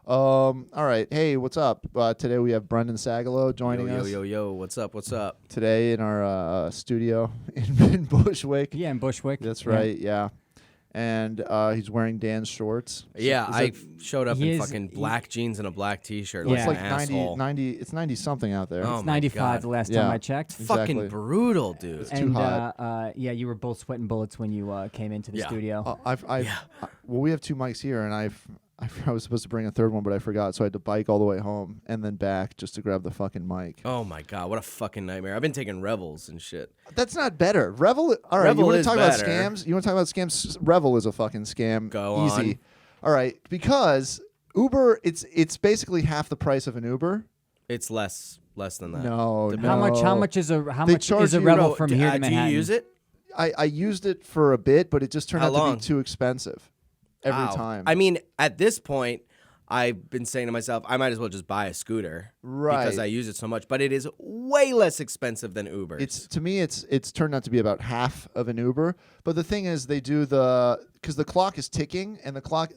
All right. Hey, what's up? Today we have Brendan Sagalow joining us. Yo. What's up? Today in our studio in Bushwick. Yeah, in Bushwick. That's right. Yeah. And he's wearing Dan's shorts. Yeah, I showed up in fucking he- black jeans and a black T-shirt. It's Like like an asshole. 90. It's 90 something out there. Oh It's my 95 God. the last Yeah. time I checked. Exactly. Fucking brutal, dude. It's too hot. Yeah, you were both sweating bullets when you came into the studio. Well, we have two mics here, and I was supposed to bring a third one, but I forgot, so I had to bike all the way home and then back just to grab the fucking mic. Oh my God, what a fucking nightmare. I've been taking Revels and shit. That's not better. Revel. All right, Revel you want to is talk better. about scams? You want to talk about scams? Revel is a fucking scam. Go Easy. on. All right, because Uber, it's basically half the price of an Uber. It's less than that. No, Depends. no. How much is a charge you- Rebel Bro, from do here to you Manhattan? use it? I used it for a bit, but it just turned How out to long? be too expensive every Wow. time. I mean, at this point, I've been saying to myself, I might as well just buy a scooter. Right. Because I use it so much. But it is way less expensive than Uber. It's to me, it's turned out to be about half of an Uber. But the thing is, they do because the clock is ticking, and the clock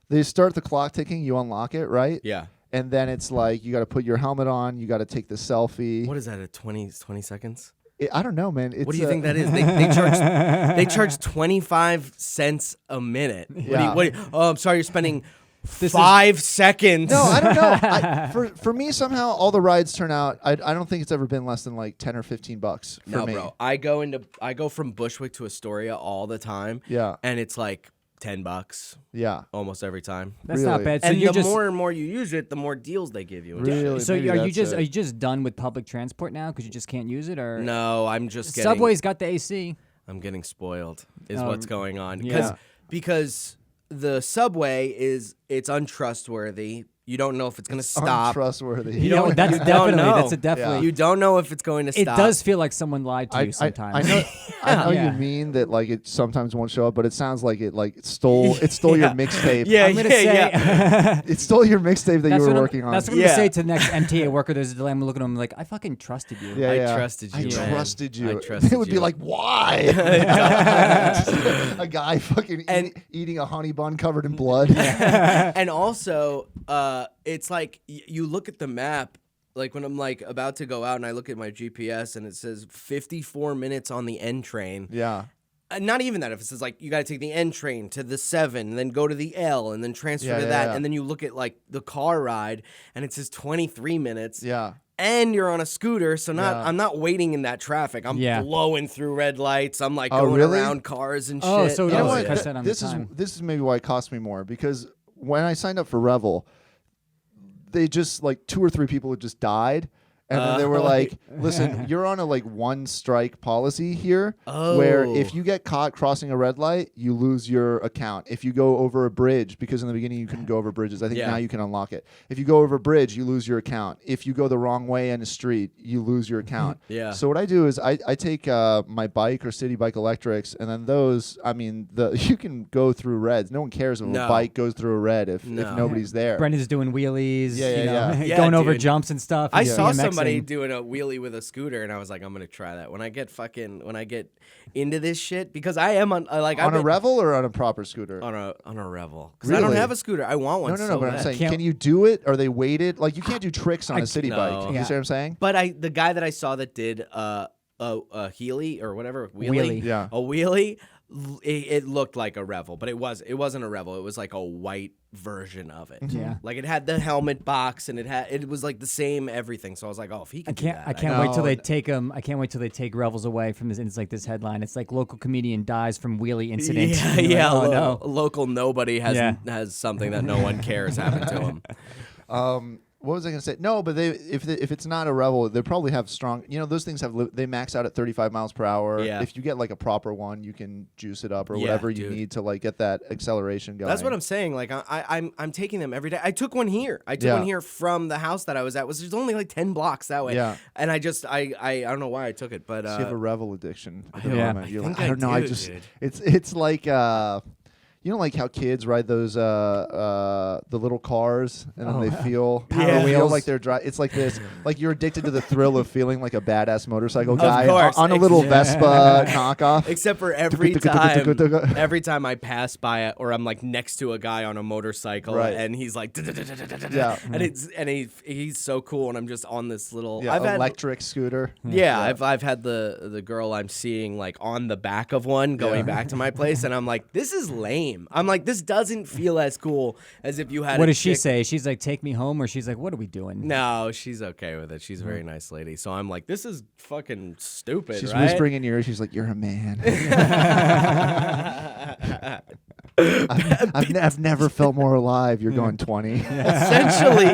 they start the clock ticking. You unlock it, right? Yeah. And then it's like you got to put your helmet on. You got to take the selfie. What is that, at 20 seconds? I don't know, man. It's, What do you think that is? They charge 25 cents a minute. Yeah. I'm sorry, you're spending 5 seconds. No, I don't know. For me, somehow all the rides turn out. I don't think it's ever been less than like $10 or $15 for No, me. bro. I go from Bushwick to Astoria all the time. Yeah. And it's like $10 Yeah. almost every time. That's Really? not bad. So And you're the just more and more you use it, the more deals they give you. and shit. Really? so Maybe are you that's just it. are you just done with public transport now because you just can't use it, or No, I'm just getting Subway's got the AC? I'm getting spoiled is Oh, what's going on. yeah. Because the subway it's untrustworthy. You don't know if it's going to stop. Untrustworthy. You know, that's you don't definitely know. that's a definitely. You don't know if it's going to It stop. does feel like someone lied to I you sometimes. I know, I know Yeah. you mean that like it sometimes won't show up, but it sounds like it stole your mixtape. Yeah, I'm gonna yeah. say It stole your mixtape that you were working on. That's what I'm Yeah. gonna say to the next MTA worker. There's a delay. I'm looking at him like, I fucking trusted you. Yeah, I yeah. trusted you, I man. trusted you. I trusted It would be you. like, why? A guy fucking eating a honey bun covered in blood. And also, it's like you look at the map, like when I'm like about to go out and I look at my GPS and it says 54 minutes on the N train. Yeah. Not even that. If it says like you got to take the N train to the 7, and then go to the L, and then transfer Yeah, to yeah, that, yeah. and then you look at like the car ride and it says 23 minutes. Yeah. And you're on a scooter, so Yeah. I'm not waiting in that traffic. I'm Yeah. blowing through red lights. I'm like Oh, going really? around cars and Oh, shit. so it You know does what? cut that on the This is time. this is maybe why it cost me more, because when I signed up for Revel, they just like 2 or 3 people had just died. And then they were like, listen, you're on a like 1 strike policy here where Oh. if you get caught crossing a red light, you lose your account. If you go over a bridge, because in the beginning you couldn't go over bridges, I think Yeah. now you can unlock it. If you go over a bridge, you lose your account. If you go the wrong way in a street, you lose your account. Yeah. So what I do is I take my bike or City Bike Electrics, and then those, I mean, you can go through reds. No one cares if a No. bike goes through a red if No. nobody's there. Brendan's doing wheelies, Yeah, you know, yeah. Yeah, going over dude. jumps and stuff. I He's saw BMXing. somebody doing a wheelie with a scooter, and I was like, I'm gonna try that when I get into this shit, because I am on On a Revel or on a proper scooter? on a Revel, because I don't Really? have a scooter. I want one. No, so but I'm bad. saying, Can't- can you do it? Are they weighted? Like, you can't do tricks on a city no. bike. You Yeah. see what I'm saying? But the guy that I saw that did a Healy or whatever Wheelie. Yeah. a wheelie, it looked like a Revel, but it wasn't a Revel. It was like a white version of it. Yeah. Like it had the helmet box and it was like the same everything. So I was like, oh, if he can do that, I can't wait till No. they take them. I can't wait till they take Revels away from this. And it's like this headline. It's like local comedian dies from wheelie incident. Yeah, And you're yeah. like, oh no. Local nobody has Yeah. has something that no one cares happen to him. What was I going to say? No, but if it's not a Revel, they probably have strong. You know, those things they max out at 35 miles per hour. Yeah. If you get like a proper one, you can juice it up or Yeah, whatever you dude. need to like get that acceleration going. That's what I'm saying. Like I'm taking them every day. I took one here. I took Yeah. one here from the house that I was at. Was just only like 10 blocks that way. Yeah. And I don't know why I took it, but So you have a Revel addiction at the Yeah. moment. I You're think like, I don't know. I I do, just dude. it's like you know, like how kids ride those the little cars, and then they feel Power feel wheels. like they're It's like this, like you're addicted to the thrill of feeling like a badass motorcycle Of guy course. on a little Yeah. Vespa knockoff. Except for every time I pass by it, or I'm like next to a guy on a motorcycle, Right. and he's like, Yeah. and he's so cool, and I'm just on this little, Yeah, electric scooter. I've had the girl I'm seeing like on the back of one going back to my place, and I'm like, this is lame. I'm like, this doesn't feel as cool as if you had. What a does she chick- say? She's like, take me home, or she's like, what are we doing? No, she's okay with it. She's a very nice lady. So I'm like, this is fucking stupid. She's right? whispering in your ear. She's like, "You're a man." I've never felt more alive. You're going 20. Essentially,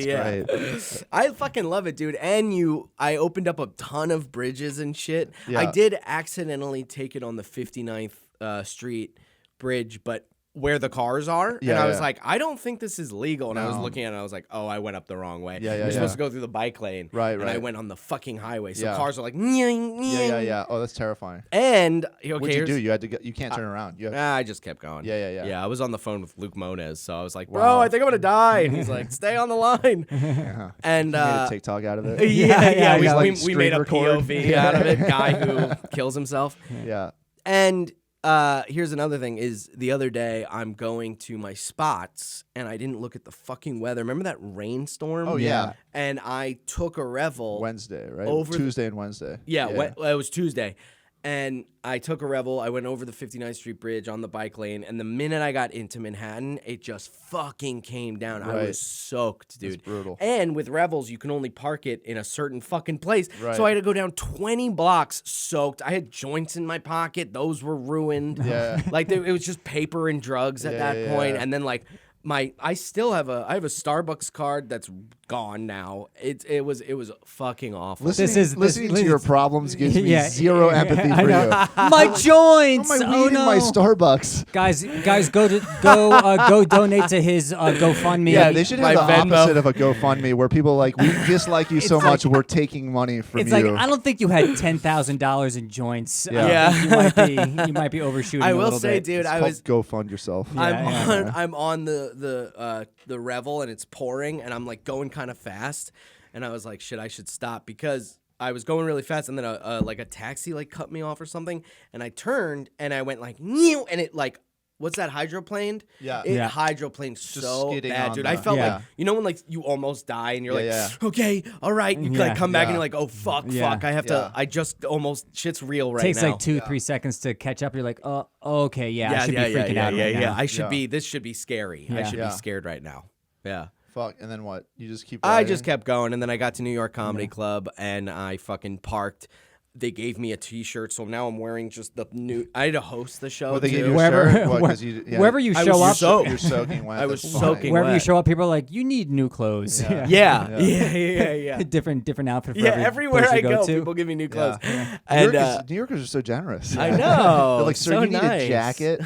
yeah. Right. I fucking love it, dude. And I opened up a ton of bridges and shit. Yeah. I did accidentally take it on the 59th Street bridge, but where the cars are. Yeah, and I was yeah. like, I don't think this is legal. And I was No. looking at it, and I was like, oh, I went up the wrong way. Yeah, yeah, You're supposed yeah. to go through the bike lane. Right, And I right. went on the fucking highway. So Yeah. cars are like, Yeah. Oh, that's terrifying. And okay, What'd you here's- do? You had to go. You can't turn around. You have, I just kept going. Yeah. Yeah, I was on the phone with Luke Moniz, so I was like, bro, Wow. I think I'm going to die. And he's like, stay on the line. yeah. And You made a TikTok out of it. yeah, He's like we made a screen record. POV out of it. Guy who kills himself. Yeah. And here's another thing: is the other day I'm going to my spots and I didn't look at the fucking weather. Remember that rainstorm? Oh, yeah. And I took a revel. Wednesday, right? Over Tuesday and Wednesday. Yeah, it was Tuesday. And I took a revel. I went over the 59th Street Bridge on the bike lane. And the minute I got into Manhattan, it just fucking came down. I Right. was soaked, dude. It's brutal. And with revels, you can only park it in a certain fucking place. Right. So I had to go down 20 blocks soaked. I had joints in my pocket. Those were ruined. Yeah. Like it was just paper and drugs at Yeah, that yeah, point. yeah. And then like I still have a Starbucks card that's gone now. It was fucking awful. Listening to your problems gives me Yeah, zero empathy I for know. you. My joints. My Oh weed in no. my Starbucks. Guys, go donate to his GoFundMe. Yeah, they should have My the Venmo. opposite of a GoFundMe where people are like, we dislike you so It's much, like- we're taking money from It's you. like I don't think you had $10,000 in joints. Yeah. I think you might be overshooting. I a will little say, bit. dude, It's I called was Go Fund Yourself. I'm on the revel and it's pouring and I'm like going kind of fast and I was like, shit, I should stop because I was going really fast and then a taxi like cut me off or something and I turned and I went like "Meow," and it like what's that hydroplaned? Yeah. It Yeah. hydroplaned so skidding bad, on dude. the- I felt Yeah. like you know when like you almost die and you're Yeah, like, okay, all right, you like Yeah. come back and Yeah. you're like, oh fuck, Yeah. I have Yeah. to. I just almost shit's real right Takes now. like 2-3 seconds to catch up. You're like, oh, okay, I should be yeah, freaking out right now. I should Yeah. be. This should be scary. I Yeah. should Yeah. be scared right now. Yeah. Fuck. And then what? You just keep I riding? just kept going, and then I got to New York Comedy Club, and I fucking parked. They gave me a T-shirt, so now I'm wearing just the new. I had to host the show Well, they too. gave you a Wherever- shirt? What, where- 'cause you, yeah. Wherever you I show was up, soaked. You're soaking wet. I was That's soaking fine. wherever you wet. show up, people are like, you need new clothes. Yeah. Yeah. different outfit for Yeah, every everywhere place I you go, to. people give me new clothes. New And New Yorkers are so generous. I know. They're like, sir, so you need nice. a jacket.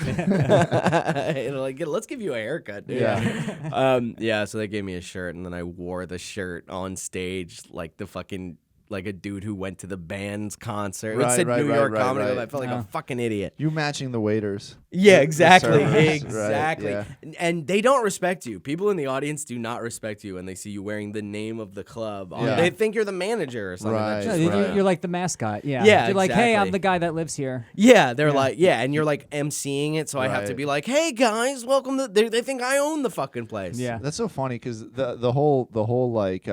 And like, let's give you a haircut, dude. Yeah. So they gave me a shirt, and then I wore the shirt on stage like the fucking like a dude who went to the band's concert. It Right, said right, New right, York right, Comedy Club. right. I felt like Oh. a fucking idiot. You matching the waiters. Yeah, The exactly. servers, right, Exactly. yeah. And they don't respect you. People in the audience do not respect you when they see you wearing the name of the club. Yeah. They think you're the manager or something. Right. That's No, just you're, right. you're like the mascot. Yeah. Yeah, You're like, hey, I'm exactly. the guy that lives here. Yeah, they're like, yeah, and you're like emceeing it, so I have to Right. be like, hey guys, welcome to. They think I own the fucking place. Yeah. That's so funny because the whole like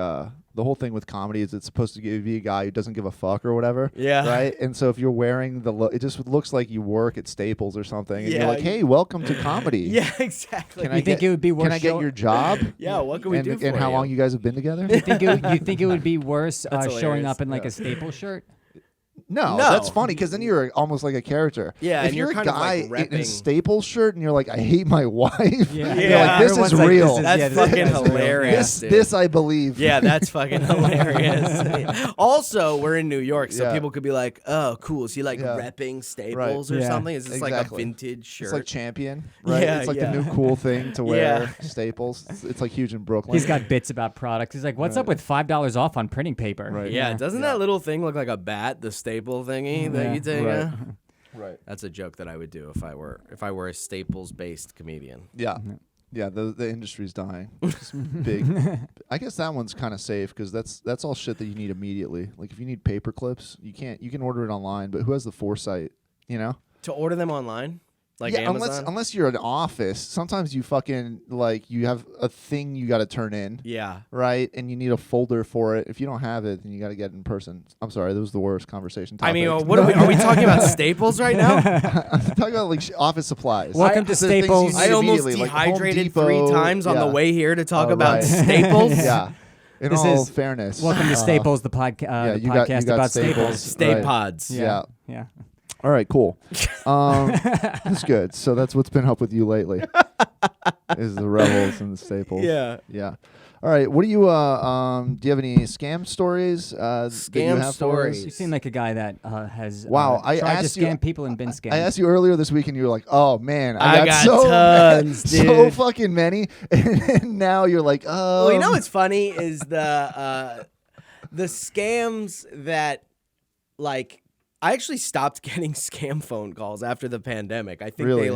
the whole thing with comedy is it's supposed to be a guy who doesn't give a fuck or whatever. Yeah. Right. And so if you're wearing it just looks like you work at Staples or something. And Yeah. you're like, hey, welcome to comedy. Yeah, exactly. Can You I think get, it would be worth Can I get show- your job? Yeah, what can we do for And how you? long you guys have been together? You think it would be worse That's showing hilarious. up in like a Staples shirt? No, No. that's funny because then you're almost like a character. Yeah, if and you're you're a kind of, guy like, in a repping- Staples shirt and you're like, I hate my wife. Yeah. You're Yeah. like, this Everyone's is like, real. this is- That's yeah, this fucking is real. hilarious. dude. This I believe. Yeah, that's fucking hilarious. Also, we're in New York, so Yeah. people could be like, "Oh, cool. Is he like Yeah. repping Staples or Yeah. something? Is this like a Exactly. vintage shirt?" It's like Champion, right? Yeah, it's like yeah. the new cool thing to wear. Yeah. Staples. It's like huge in Brooklyn. He's got bits about products. He's like, what's up with $5 off on printing paper? Right. yeah, doesn't that little thing look like a bat, the staple thingy that Yeah. you take? Right. Right. That's a joke that I would do if I were a Staples-based comedian. Yeah. Yeah, the industry's dying. It's big. I guess that one's kind of safe because that's all shit that you need immediately. Like if you need paper clips, you can order it online, but who has the foresight, you know? To order them online? Like yeah, Amazon? unless you're an office, sometimes you fucking like you have a thing you got to turn in. Yeah. Right, and you need a folder for it. If you don't have it, then you got to get it in person. I'm sorry, that was the worst conversation topic. I mean, are we talking about Staples right now? I'm talking about like office supplies. Welcome to The things you Staples. need I almost immediately, like Home dehydrated 3 Depot, times on the yeah. way here to talk Oh, about right. Staples. Yeah. In This all is- fairness. Welcome to Staples, the, the you got podcast about Staples. Stay Right. pods. Yeah. Yeah. All right, cool. That's good. So that's what's been up with you lately. Is the Rebels and the Staples. Yeah. Yeah. All right. What do you do you have any scam stories? That you Scam have for us? You seem like a guy that has Wow, I tried to asked you- scam people and been scammed. I asked you earlier this week, and you were like, "Oh man, I got got so tons, so dude." fucking many." And now you're like, "Oh, Well, you know what's funny is the scams that like I actually stopped getting scam phone calls after the pandemic. I think Really?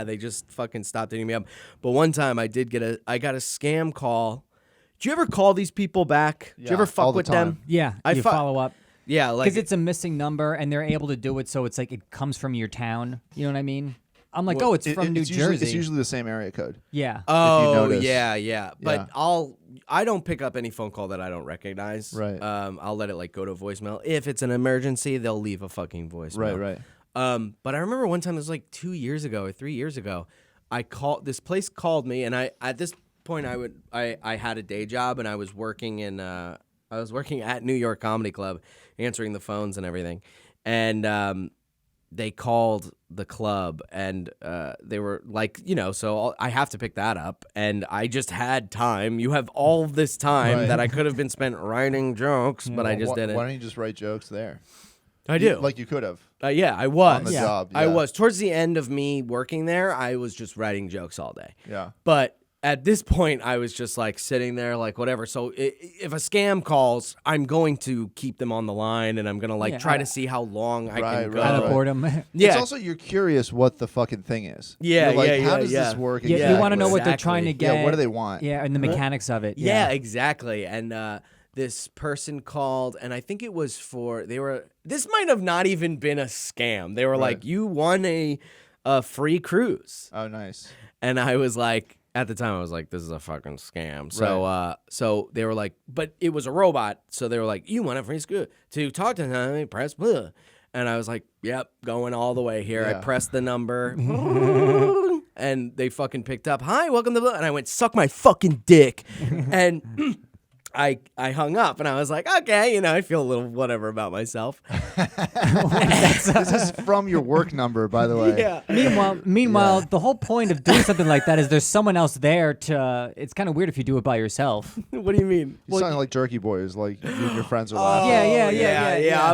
they just fucking stopped hitting me up. But one time I got a scam call. Do you ever call these people back? Do Yeah, you ever all fuck the with time. them? Yeah, I you fu- follow up. Yeah, like Because it's a missing number, and they're able to do it, so it's like it comes from your town. You know what I mean? I'm like, Well, oh, it's from New Jersey. It's usually the same area code. Yeah. Oh notice. yeah. But Yeah. I don't pick up any phone call that I don't recognize. Right. I'll let it like go to voicemail. If it's an emergency, they'll leave a fucking voicemail. Right. But I remember one time, it was like 2 years ago or 3 years ago, this place called me, and at this point I had a day job, and I was working at New York Comedy Club, answering the phones and everything, and they called the club, and they were like, so I have to pick that up, and I just had time. You have all this time Right. that I could have been spent writing jokes, but I just didn't. Why don't you just write jokes there? I do. Like you could have. Yeah, I was. On the Yeah. job. I yeah. was. Towards the end of me working there, I was just writing jokes all day. Yeah. But at this point, I was just like sitting there, like whatever. So if a scam calls, I'm going to keep them on the line, and I'm gonna like Yeah, try I- to see how long I Right, can go. right, Out of right. boredom. Yeah. It's also you're curious what the fucking thing is. Yeah, You're like, yeah, how yeah, does yeah. this work? Yeah, exactly? you want to know what they're Exactly. trying to Yeah, get. what do they want? Yeah, and the mechanics of it. Yeah, exactly. And this person called, and I think it was this might have not even been a scam. They were Right. like, you won a free cruise. Oh, nice. And I was like, at the time, I was like, this is a fucking scam. So so they were like, but it was a robot. So they were like, you want a free scoop to talk to him, press blah. And I was like, yep, going all the way here. Yeah. I pressed the number. And they fucking picked up. Hi, welcome to blah. And I went, suck my fucking dick. And I hung up, and I was like, okay, I feel a little whatever about myself. This is from your work number, by the way. Yeah. Meanwhile, the whole point of doing something like that is there's someone else there to. It's kind of weird if you do it by yourself. What do you mean? You sound like Jerky Boys, like you and your friends are laughing. Yeah.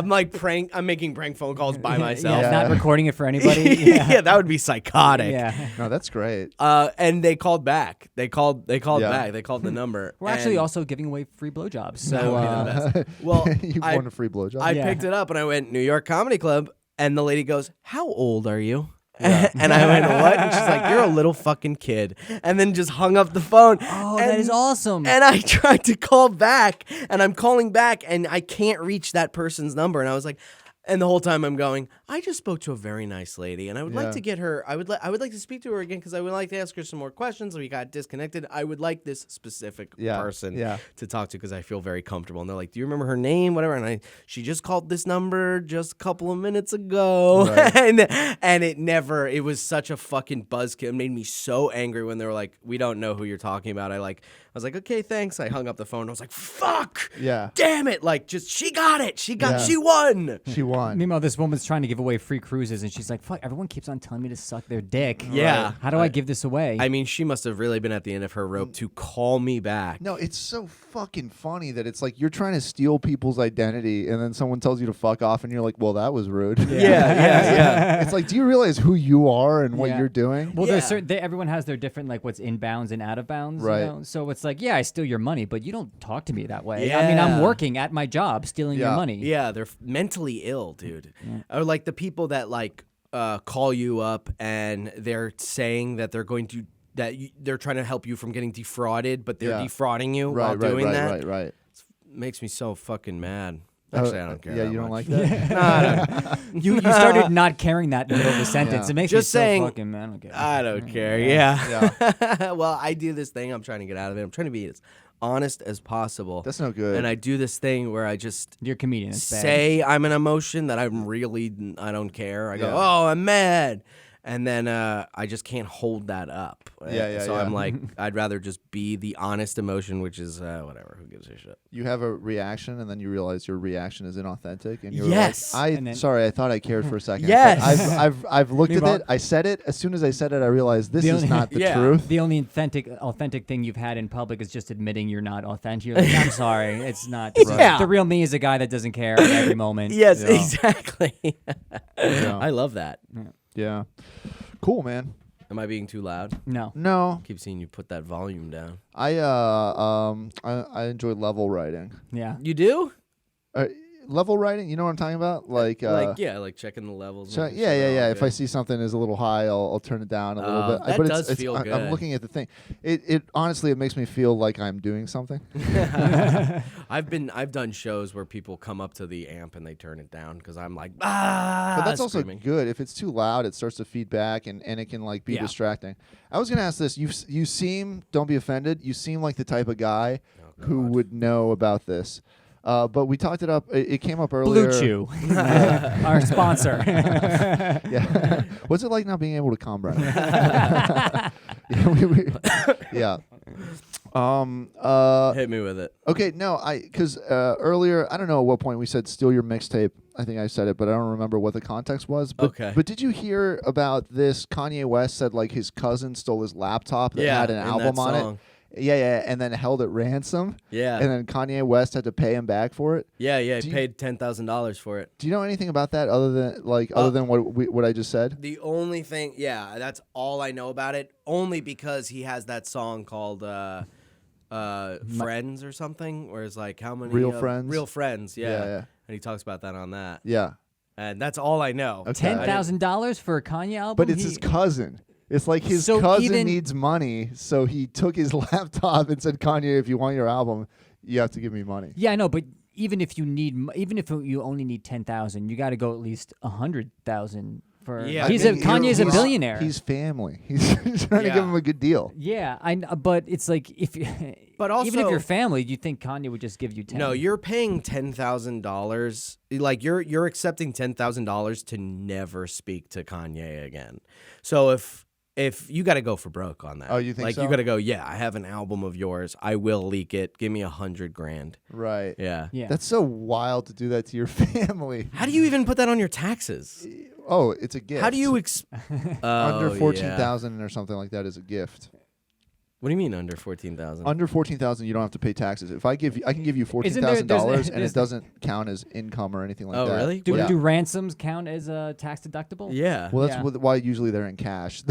I'm making prank phone calls by myself. Yeah, not recording it for anybody. Yeah, that would be psychotic. Yeah. No, that's great. And they called back. They called Yeah. back. They called the number. We're actually And- also giving away free blowjobs. So That would be the best. Well, you I- won a free blowjob. I Yeah. picked it up and I went, New York Comedy Club, and the lady goes, how old are you? And I went, what? And she's like, you're a little fucking kid. And then just hung up the phone. Oh, and, that is awesome. And I tried to call back, and I'm calling back, and I can't reach that person's number. And I was like, and the whole time I'm going, I just spoke to a very nice lady, and I would like Yeah. to get her. I would like to speak to her again because I would like to ask her some more questions. We got disconnected. I would like this specific Yeah, person yeah. to talk to because I feel very comfortable. And they're like, do you remember her name? Whatever. And she just called this number just a couple of minutes ago, Right. and it was such a fucking buzzkill. It made me so angry when they were like, we don't know who you're talking about. I was like, okay, thanks. I hung up the phone. I was like, fuck. Yeah. Damn it. Like, she got it. She Yeah. won. She won. Meanwhile, this woman's trying to give away free cruises, and she's like, "Fuck! Everyone keeps on telling me to suck their dick. Yeah. How do I give this away?" I mean, she must have really been at the end of her rope to call me back. No, it's so fucking funny that it's like you're trying to steal people's identity, and then someone tells you to fuck off, and you're like, "Well, that was rude." Yeah. It's like, do you realize who you are and what Yeah. you're doing? Well, Yeah. there's everyone has their different like what's inbounds and out of bounds, Right. You know? So it's like, yeah, I steal your money, but you don't talk to me that way. I mean, I'm Yeah. working at my job, stealing your Yeah. money. Yeah, they're mentally ill, dude. Or like the people that like, call you up and they're saying that they're going to they're trying to help you from getting defrauded, but they're defrauding you while doing that. Right. Makes me so fucking mad. Actually, I don't care. Yeah, that you don't much. like that? No, I don't. You started not caring that in the middle of the sentence. Yeah. It makes Just me saying, so fucking mad. I don't care. I don't care. Yeah. Yeah. Well, I do this thing. I'm trying to get out of it. I'm trying to be as honest as possible. That's no good. And I do this thing where I just You're a comedian. It's bad. say I'm an emotion that I don't care. I go, oh, I'm mad. And then I just can't hold that up. So I'm like, I'd rather just be the honest emotion, which is whatever. Who gives a shit? You have a reaction, and then you realize your reaction is inauthentic, and you're Yes. like, sorry, I thought I cared for a second. Yes. I've looked at Meanwhile- it. I said it. As soon as I said it, I realized this is not the truth. The only authentic thing you've had in public is just admitting you're not authentic. You're like, I'm sorry, it's not. Yeah. The real me is a guy that doesn't care at every moment. Yes, Yeah. exactly. Yeah. I love that. Yeah. Cool, man. Am I being too loud? No. No, Keep seeing you put that volume down. I enjoy level writing. Yeah. You do? Level writing, you know what I'm talking about? Like checking the levels. So, and yeah. If I good. see something is a little high, I'll turn it down a little bit. That But does feel I'm good. looking at the thing. It honestly, it makes me feel like I'm doing something. I've done shows where people come up to the amp and they turn it down because I'm like, But that's also screaming. good. If it's too loud, it starts to feedback and it can like be Yeah. distracting. I was gonna ask this. You seem, don't be offended. You seem like the type of guy who would know about this. But we talked it up. It came up earlier. Blue Chew, our sponsor. Yeah. What's it like not being able to calm down? Yeah. Hit me with it. Okay, no, because earlier, I don't know at what point we said steal your mixtape. I think I said it, but I don't remember what the context was. But, Okay. But did you hear about this? Kanye West said like his cousin stole his laptop that had an in album that on song. it. Yeah, and then held it ransom. Yeah. And then Kanye West had to pay him back for it. Yeah, he Do you- paid $10,000 for it. Do you know anything about that other than what I just said? The only thing, that's all I know about it. Only because he has that song called "Friends" or something, where it's like how many Real Friends? Real Friends, yeah. Yeah. And he talks about that on that, Yeah. and that's all I know. Okay. $10,000 for a Kanye album. But it's his cousin. It's like his So cousin even- needs money, so he took his laptop and said, "Kanye, if you want your album, you have to give me money." Yeah, I know, but even if you only need 10,000, you got to go at least 100,000 for. Yeah. Kanye's a billionaire. He's family. He's trying to give him a good deal. Yeah, but it's like if But even if also- you're family, you think Kanye would just give you 10? No, you're paying $10,000. Like you're accepting $10,000 to never speak to Kanye again. So if you got to go for broke on that. Oh, you think like so? you got to go, yeah, I have an album of yours. I will leak it. Give me $100,000. Right. Yeah. Yeah. That's so wild to do that to your family. How do you even put that on your taxes? Oh, it's a gift. How do you under Oh, 14,000 or something like that is a gift. What do you mean under 14,000? Under 14,000, you don't have to pay taxes. If I can give you Isn't there- $14,000 and there's- it doesn't count as income or anything like Oh, that. really? do, Yeah. do ransoms count as tax deductible? Yeah. Well, that's Yeah. why usually they're in cash.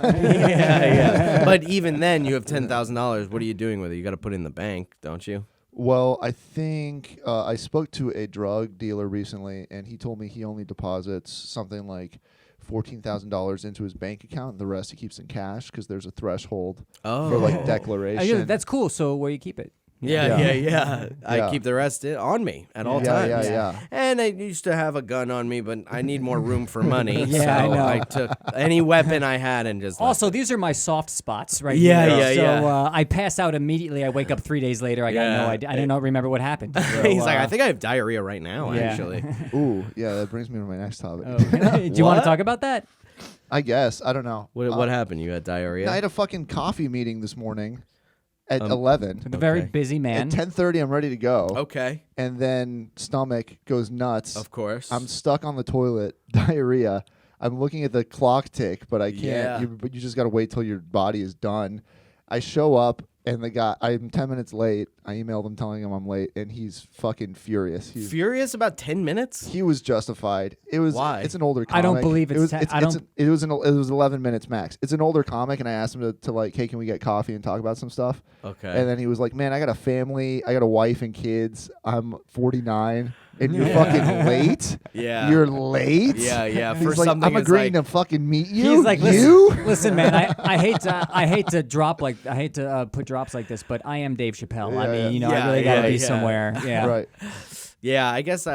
yeah. But even then, you have $10,000. What are you doing with it? You got to put it in the bank, don't you? Well, I think I spoke to a drug dealer recently, and he told me he only deposits something like $14,000 into his bank account, and the rest he keeps in cash because there's a threshold for like declaration. That's cool. So where you keep it? Yeah. Yeah. I keep the rest on me at all Yeah, times. yeah. And I used to have a gun on me, but I need more room for money. Yeah, so I know. I took any weapon I had and just Also, these are my soft spots right Yeah, here. yeah, so, yeah. I pass out immediately. I wake up 3 days later. I got Yeah. no idea. I don't remember what happened. So, He's like, I think I have diarrhea right now, yeah. actually. Ooh, yeah, that brings me to my next topic. Do you want What? to talk about that? I guess. I don't know. What happened? You had diarrhea? I had a fucking coffee meeting this morning at 11. The very Okay. busy man. At 10:30, I'm ready to go. Okay, And then stomach goes nuts. of course. I'm stuck on the toilet, diarrhea. I'm looking at the clock tick, but I can't. Yeah. But you just got to wait till your body is done. I show up, and the guy, I'm 10 minutes late. I emailed him telling him I'm late, and he's fucking furious. Furious about 10 minutes? He was justified. It was. Why? It's an older comic. I don't believe it it's was. te- It's, I it's don't- it was 11 minutes max. It's an older comic, and I asked him to like, hey, can we get coffee and talk about some stuff? Okay. And then he was like, man, I got a family, I got a wife and kids. I'm 49. and you're fucking late. Yeah. You're late. Yeah. He's For like, something I'm it's agreeing like, to fucking meet you. He's like, you. listen, man, I hate to put drops like this, but I am Dave Chappelle. I mean, you know, I really gotta be somewhere. Yeah. Right. Yeah, I guess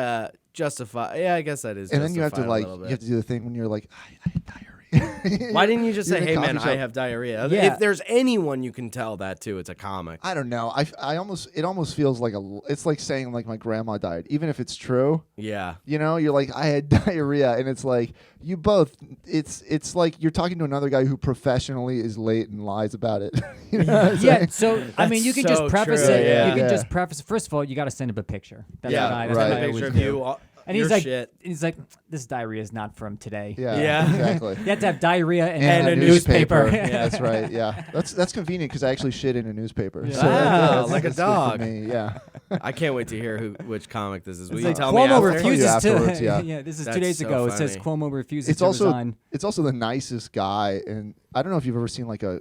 justify. Yeah, I guess that is. And then you have to justified a like, little you bit. have to do the thing when you're like, I had diarrhea. Why didn't you just You're say, in a "Hey, coffee man, I shop. have diarrhea"? Yeah. If there's anyone you can tell that to, it's a comic. I don't know. It almost feels like it's like saying like my grandma died, even if it's true. Yeah. You know, you're like, I had diarrhea, and it's like you both. It's like you're talking to another guy who professionally is late and lies about it. You know what I'm Yeah, saying? so I mean, you can so just preface true, it. yeah. You can Yeah. just preface. First of all, you got to send him a picture. That's Yeah. what I, that's right. what I A always picture of do. you. And your he's like, shit. this diarrhea is not from today. Yeah, exactly. You have to have diarrhea And a a newspaper. Yeah, that's right. Yeah, that's convenient because I actually shit in a newspaper. Yeah. So Wow, that's like a good for dog. me, yeah. I can't wait to hear which comic this is. Will It's you like tell me Cuomo after? refuses afterwards, to. yeah. This is That's 2 days so ago. It says funny. Cuomo refuses It's to also resign. it's also the nicest guy, and I don't know if you've ever seen like a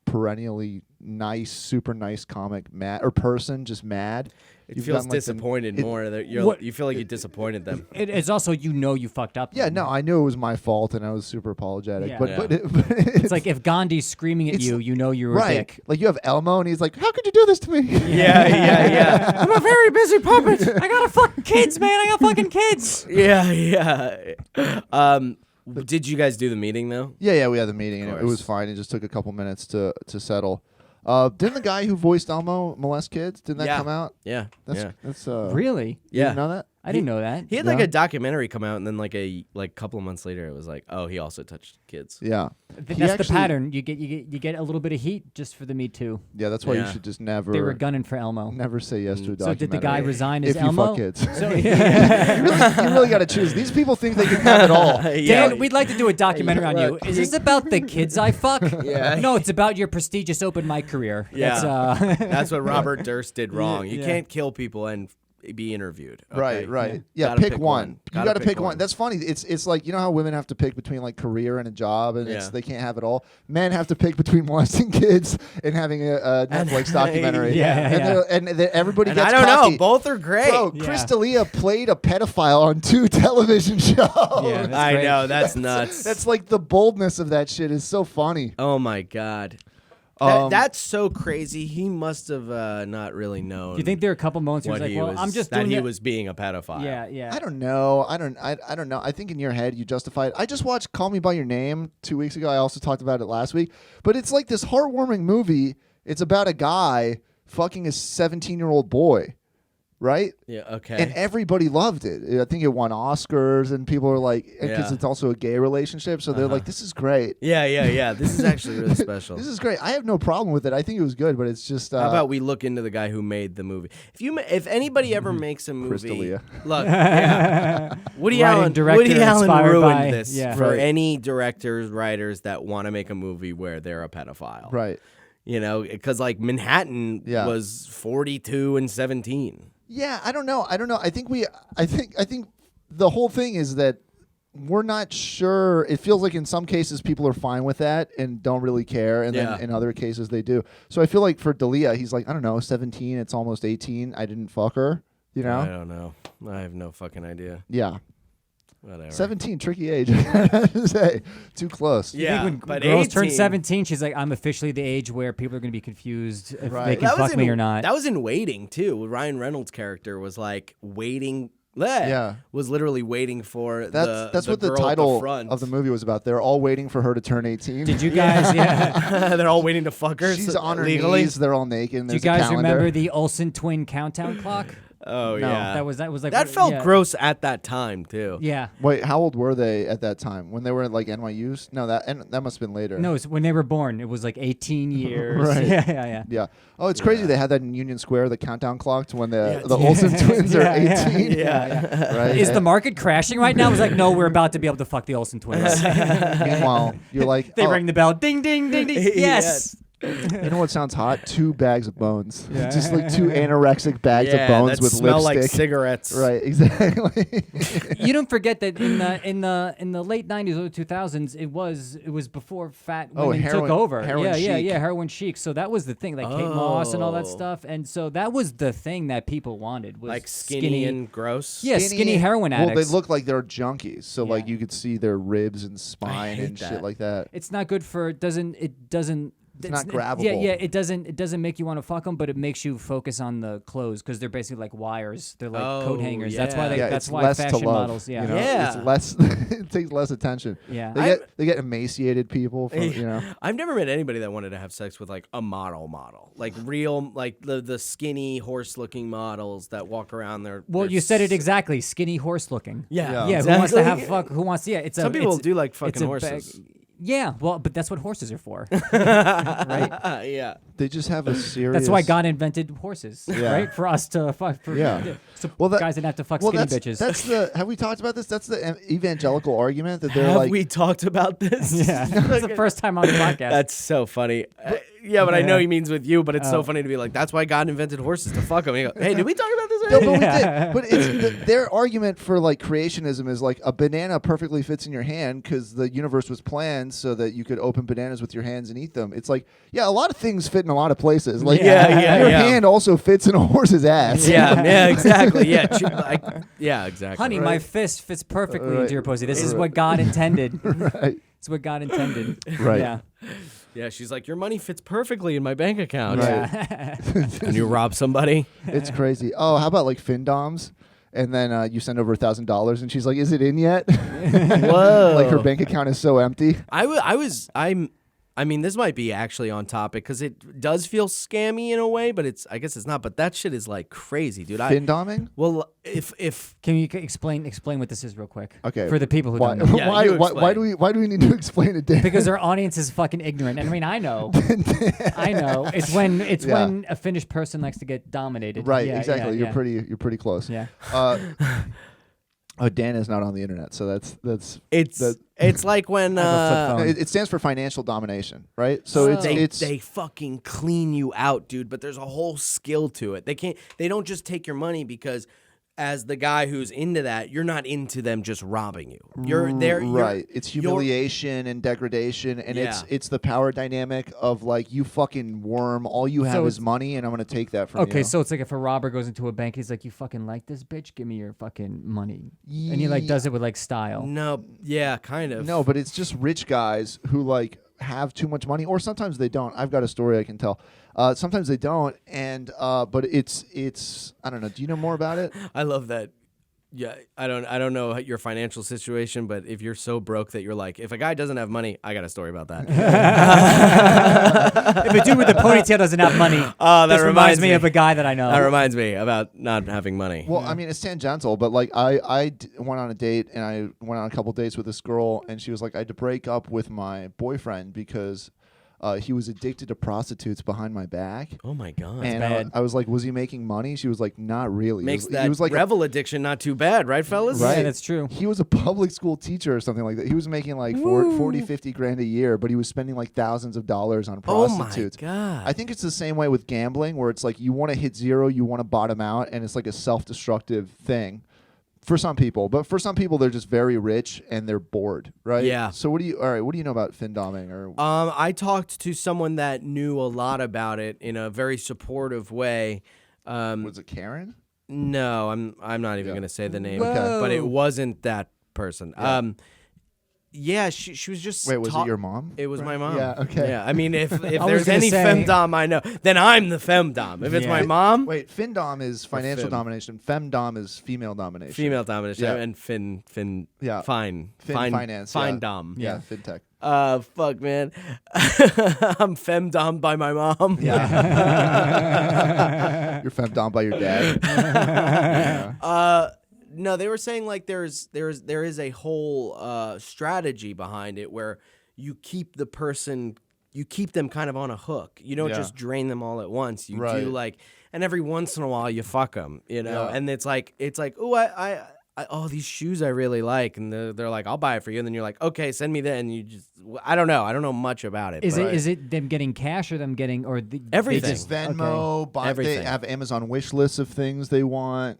perennially nice, super nice comic mad or person just mad. It You've feels gotten, like, disappointed more that What- you feel like you disappointed them. It's also you fucked up. Yeah, no, I knew it was my fault, and I was super apologetic. Yeah. But Yeah. but It's like if Gandhi's screaming at It's- you know you're a right, dick. like you have Elmo, and he's like, "How could you do this to me?" Yeah. I'm a very busy puppet. I got fucking kids, man. I got fucking kids. Yeah. Did you guys do the meeting though? Yeah, we had the meeting, and it was course. fine. It just took a couple minutes to settle. Didn't the guy who voiced Elmo molest kids? Didn't that Yeah. come out? Yeah. That's Really? You Yeah. didn't know that? I didn't know that. He had like Yeah. a documentary come out, and then like a couple of months later, it was like, oh, he also touched kids. Yeah. That's He the actually- pattern. You get a little bit of heat just for the Me Too. Yeah, that's why you Yeah. should just never They were gunning for Elmo. never say yes to a So documentary. did the guy resign as if you Elmo? fuck kids? So you really got to choose. These people think they can have it all. Yeah. Dan, we'd like to do a documentary on you. Look. Is this about the kids I fuck? Yeah. No, it's about your prestigious open mic career. Yeah. That's, That's what Robert Durst did wrong. You Yeah. can't kill people and be interviewed. Okay? Right. Yeah, Gotta pick one. You Gotta got to pick pick one. That's funny. It's like, you know how women have to pick between like career and a job, and Yeah. they can't have it all. Men have to pick between molesting kids and having a Netflix documentary. Yeah. And everybody And gets I don't cocky. know. Both are great. Bro, Yeah. Chris D'Elia played a pedophile on 2 television shows. Yeah, that's I great. know. That's nuts. That's like the boldness of that shit is so funny. Oh my god. Um, That's so crazy. He must have not really known. Do you think there are a couple moments where what he's like, he well, was, I'm just that doing he it. was being a pedophile? Yeah. I don't know. I don't know. I think in your head you justify it. I just watched Call Me by Your Name 2 weeks ago. I also talked about it last week. But it's like this heartwarming movie. It's about a guy fucking a 17-year-old boy, right? Yeah. Okay. And everybody loved it. I think it won Oscars, and people are like, because Yeah. it's also a gay relationship, so they're like, this is great. yeah. This is actually really special. This is great. I have no problem with it. I think it was good, but it's just. How about we look into the guy who made the movie? If anybody ever makes a Chris movie, D'Elia. look, yeah. Woody Writing Allen, director Woody Allen inspired ruined by- this yeah. for Right. any directors, writers that want to make a movie where they're a pedophile, Right. You know, because like Manhattan Yeah. was 42 and 17. Yeah, I don't know. I think the whole thing is that we're not sure. It feels like in some cases people are fine with that and don't really care, and Yeah. then in other cases they do. So I feel like for D'Elia, he's like, I don't know, 17. It's almost 18. I didn't fuck her. You know? I don't know. I have no fucking idea. Yeah. Whatever. 17. 17, tricky age. I have to say, too close. You Yeah, think when but girls turn 18 17, she's like, I'm officially the age where people are going to be confused if Right. they can That was fuck me in- or not. That was in Waiting too. Ryan Reynolds' character was like waiting. Yeah. Was literally waiting for That's what the girl at title front. of the movie was about. They're all waiting for her to turn 18. Did you guys? Yeah. They're all waiting to fuck her. She's so- on her legally. knees. They're all naked. And Do you there's a guys calendar. remember the Olsen twin countdown clock? Oh No. yeah, That was like that felt yeah. gross at that time too. Yeah. Wait, how old were they at that time? When they were at like NYU's? No, that must have been later. No, it's when they were born. It was like 18 years. Right. Yeah. Yeah. Oh, it's crazy. They had that in Union Square, the countdown clock to when the Yeah. Olsen twins are Yeah, 18. Yeah. Right. Is the market crashing right now? I was like, no, we're about to be able to fuck the Olsen twins. Meanwhile, you're like, They oh, ring the bell. Ding, ding, ding, ding. Yes. You know what sounds hot? 2 bags of bones. Yeah. Just like 2 anorexic bags of bones that with smell lipstick. like cigarettes. Right, exactly. You don't forget that in the late 90s, early 2000s, it was before fat women heroin- took over. heroin chic. Heroin chic. So that was the thing, like Kate Moss and all that Oh. stuff. And so that was the thing that people wanted was Like skinny and gross. yeah, skinny heroin Well, addicts. they look like they're junkies, so like Yeah. you could see their ribs and spine hate and shit that. like that. It's not good for it doesn't It's not grabbable. Yeah, it doesn't make you want to fuck them, but it makes you focus on the clothes because they're basically like wires. They're like coat Oh, hangers. That's why yeah. that's it's why less fashion to love, models. Yeah. you know? Yeah. It's less. It takes less attention. Yeah. They get emaciated people. From, you know, I've never met anybody that wanted to have sex with like a model, like real, like the skinny horse-looking models that walk around there. Well, you said it exactly. Skinny horse looking. Yeah, Yeah. exactly. Who wants to have fuck? Who wants? Yeah. It's Some people it's- do like it's fucking a horses. Yeah. Well, but that's what horses are for, right? Yeah. they just have a serious. That's why God invented horses, Yeah. right? For us to fuck. So Well, that- guys didn't have to fuck Well, skinny that's, bitches. that's the. Have we talked about this? That's the evangelical argument that they're Have like. we talked about this? yeah. It's the first time on the podcast. That's so funny. Yeah, but I know he means with you, but it's so Oh. funny to be like, that's why God invented horses to fuck them. You go, hey, did we talk about this No, already? but we Yeah. did. But it's their argument for like creationism is like a banana perfectly fits in your hand because the universe was planned so that you could open bananas with your hands and eat them. It's like, yeah, a lot of things fit in a lot of places. Like, Yeah, your yeah. hand also fits in a horse's ass. Yeah, exactly. Yeah, yeah, exactly. Honey, my fist fits perfectly Right. into your pussy. This is what God intended. Right. It's what God intended. Right. Yeah. Yeah, she's like, your money fits perfectly in my bank account. Right. Yeah. And you rob somebody. It's crazy. Oh, how about like Findoms? And then you send over $1,000, and she's like, "Is it in yet?" Whoa. Like her bank account is so empty. I mean, this might be actually on topic because it does feel scammy in a way, but I guess it's not. But that shit is like crazy, dude. Findoming? Well, if Can you explain what this is real quick? Okay. For the people who Why? don't know. Yeah, why, you why do explain. why do we need to explain it? Dan? Because our audience is fucking ignorant. And I mean, I know. I know. It's when Yeah. a Finnish person likes to get dominated. Right, Yeah, exactly. yeah, You're pretty close. Yeah. Oh, Dan is not on the internet, so that's it's like when I have a flip phone. it stands for financial domination, right? So they fucking clean you out, dude. But there's a whole skill to it. They don't just take your money because, as the guy who's into that, you're not into them just robbing you. You're there, right. It's humiliation and degradation, and Yeah. it's the power dynamic of like, you fucking worm. All you have So is it's- money, and I'm gonna take that from you. Okay, so it's like if a robber goes into a bank, he's like, "You fucking like this bitch? Give me your fucking money." And he like does it with like style. No, yeah, kind of. No, but it's just rich guys who like have too much money, or sometimes they don't. I've got a story I can tell. Sometimes they don't, and but it's I don't know. Do you know more about it? I love that. Yeah, I don't know your financial situation, but if you're so broke that you're like, if a guy doesn't have money, I got a story about that. If a dude with a ponytail doesn't have money, Oh, that this reminds reminds me me. of a guy that I know. That reminds me about not having money. Well, I mean, it's tangential, but like went on a date, and I went on a couple dates with this girl, and she was like, I had to break up with my boyfriend because he was addicted to prostitutes behind my back. Oh my god. And bad. I was like, was he making money? She was like, not really. Makes he was like revel addiction not too bad, right, fellas? Right. Yeah, that's true. he was a public school teacher or something like that. He was making like 40, 50 grand a year, but he was spending like thousands of dollars on Oh my prostitutes. god. I think it's the same way with gambling, where it's like you want to hit zero, you want to bottom out, and it's like a self-destructive thing for some people. But for some people, they're just very rich and they're bored, right? Yeah. So what do you know about findoming? Or I talked to someone that knew a lot about it in a very supportive way. was it Karen? No, I'm not even Yeah. going to say the name, Whoa. but it wasn't that person. Yeah. Yeah, she was just. Wait, was it your mom? It was my mom. Yeah, okay. Yeah, I mean, if was there's gonna any say- femdom I know, then I'm the femdom. If it's Yeah. my mom, Wait, findom is financial fem. domination. Femdom is female domination. female domination, Yeah. and fin, Yeah. fine, Finance, fine yeah. dom. Yeah, fintech. Fuck, man, I'm femdom by my mom. Yeah. You're femdom by your dad. Yeah. No, they were saying like there is a whole strategy behind it where you keep them kind of on a hook. You don't Yeah. just drain them all at once. You Right. do like, and every once in a while you fuck them, you know. Yeah. And it's like, oh, these shoes I really like, and they're like, I'll buy it for you, and then you're like, okay, send me that, and you just, I don't know much about it. Is it them getting cash or them getting Everything. they Just Venmo, buy, Everything. they have Amazon wish lists of things they want.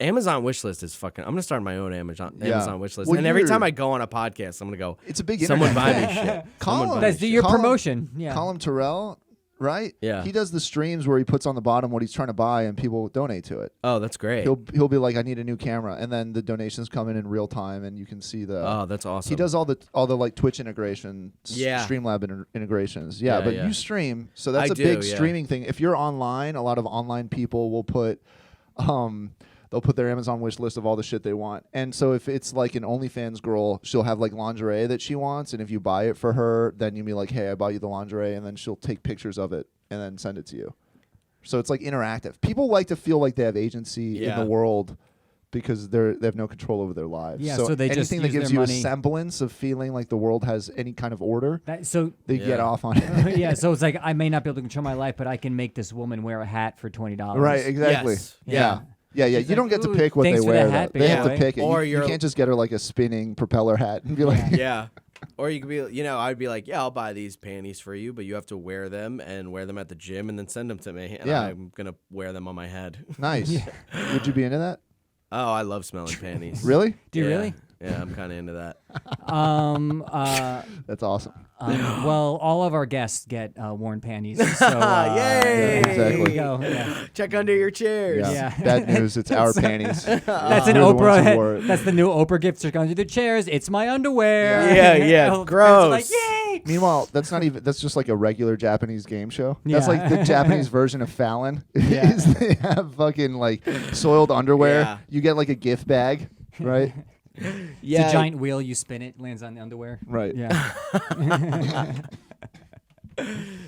Amazon wishlist is fucking. I'm gonna start my own Amazon wishlist, Well, and every you're- time I go on a podcast, I'm gonna go. It's a big Someone internet buy me thing. shit. Colin- Someone buy me That's shit. your Colin- promotion. Yeah. Colin Terrell, right? Yeah. He does the streams where he puts on the bottom what he's trying to buy and people donate to it. Oh, that's great. He'll be like, I need a new camera, and then the donations come in real time, and you can see the. Oh, that's awesome. He does all the like Twitch integration, Yeah. Streamlab integrations. Yeah, Yeah, but yeah. you stream, so that's I a do, big yeah. streaming thing. If you're online, a lot of online people will put, they'll put their Amazon wish list of all the shit they want. And so if it's like an OnlyFans girl, she'll have like lingerie that she wants, and if you buy it for her, then you'll be like, hey, I bought you the lingerie, and then she'll take pictures of it and then send it to you. So it's like interactive. People like to feel like they have agency in Yeah. the world because they have no control over their lives. Yeah, so they just anything that use gives their you money. a semblance of feeling like the world has any kind of order, So they get Yeah. off on it. yeah, so it's like I may not be able to control my life, but I can make this woman wear a hat for $20. Right, exactly. Yes. Yeah. Yeah, She's you don't like, get to "Ooh, pick what thanks they for the wear. hat, Though. big They have to boy." pick it. Or You you're- can't just get her like a spinning propeller hat and be like, Yeah. Or you could be, I'd be like, yeah, I'll buy these panties for you, but you have to wear them and wear them at the gym and then send them to me. And Yeah. I'm going to wear them on my head. nice. Would you be into that? Oh, I love smelling panties. Really? Do you Yeah. really? Yeah, I'm kind of into that. That's awesome. Well, all of our guests get worn panties. So, Yay! Yeah, exactly. There you go. Yeah. Check under your chairs. Yeah. Bad news. It's our panties. That's We're an the ones who wore Oprah. it. That's the new Oprah gift. They're going to the chairs. It's my underwear. Yeah, yeah, All the parents are gross. Like, yay! Meanwhile, that's not even. That's just like a regular Japanese game show. Yeah. That's like the Japanese version of Fallon. Yeah. Is they have fucking like soiled underwear. Yeah. You get like a gift bag, right? It's a giant wheel. You spin it, lands on the underwear. Right. Yeah.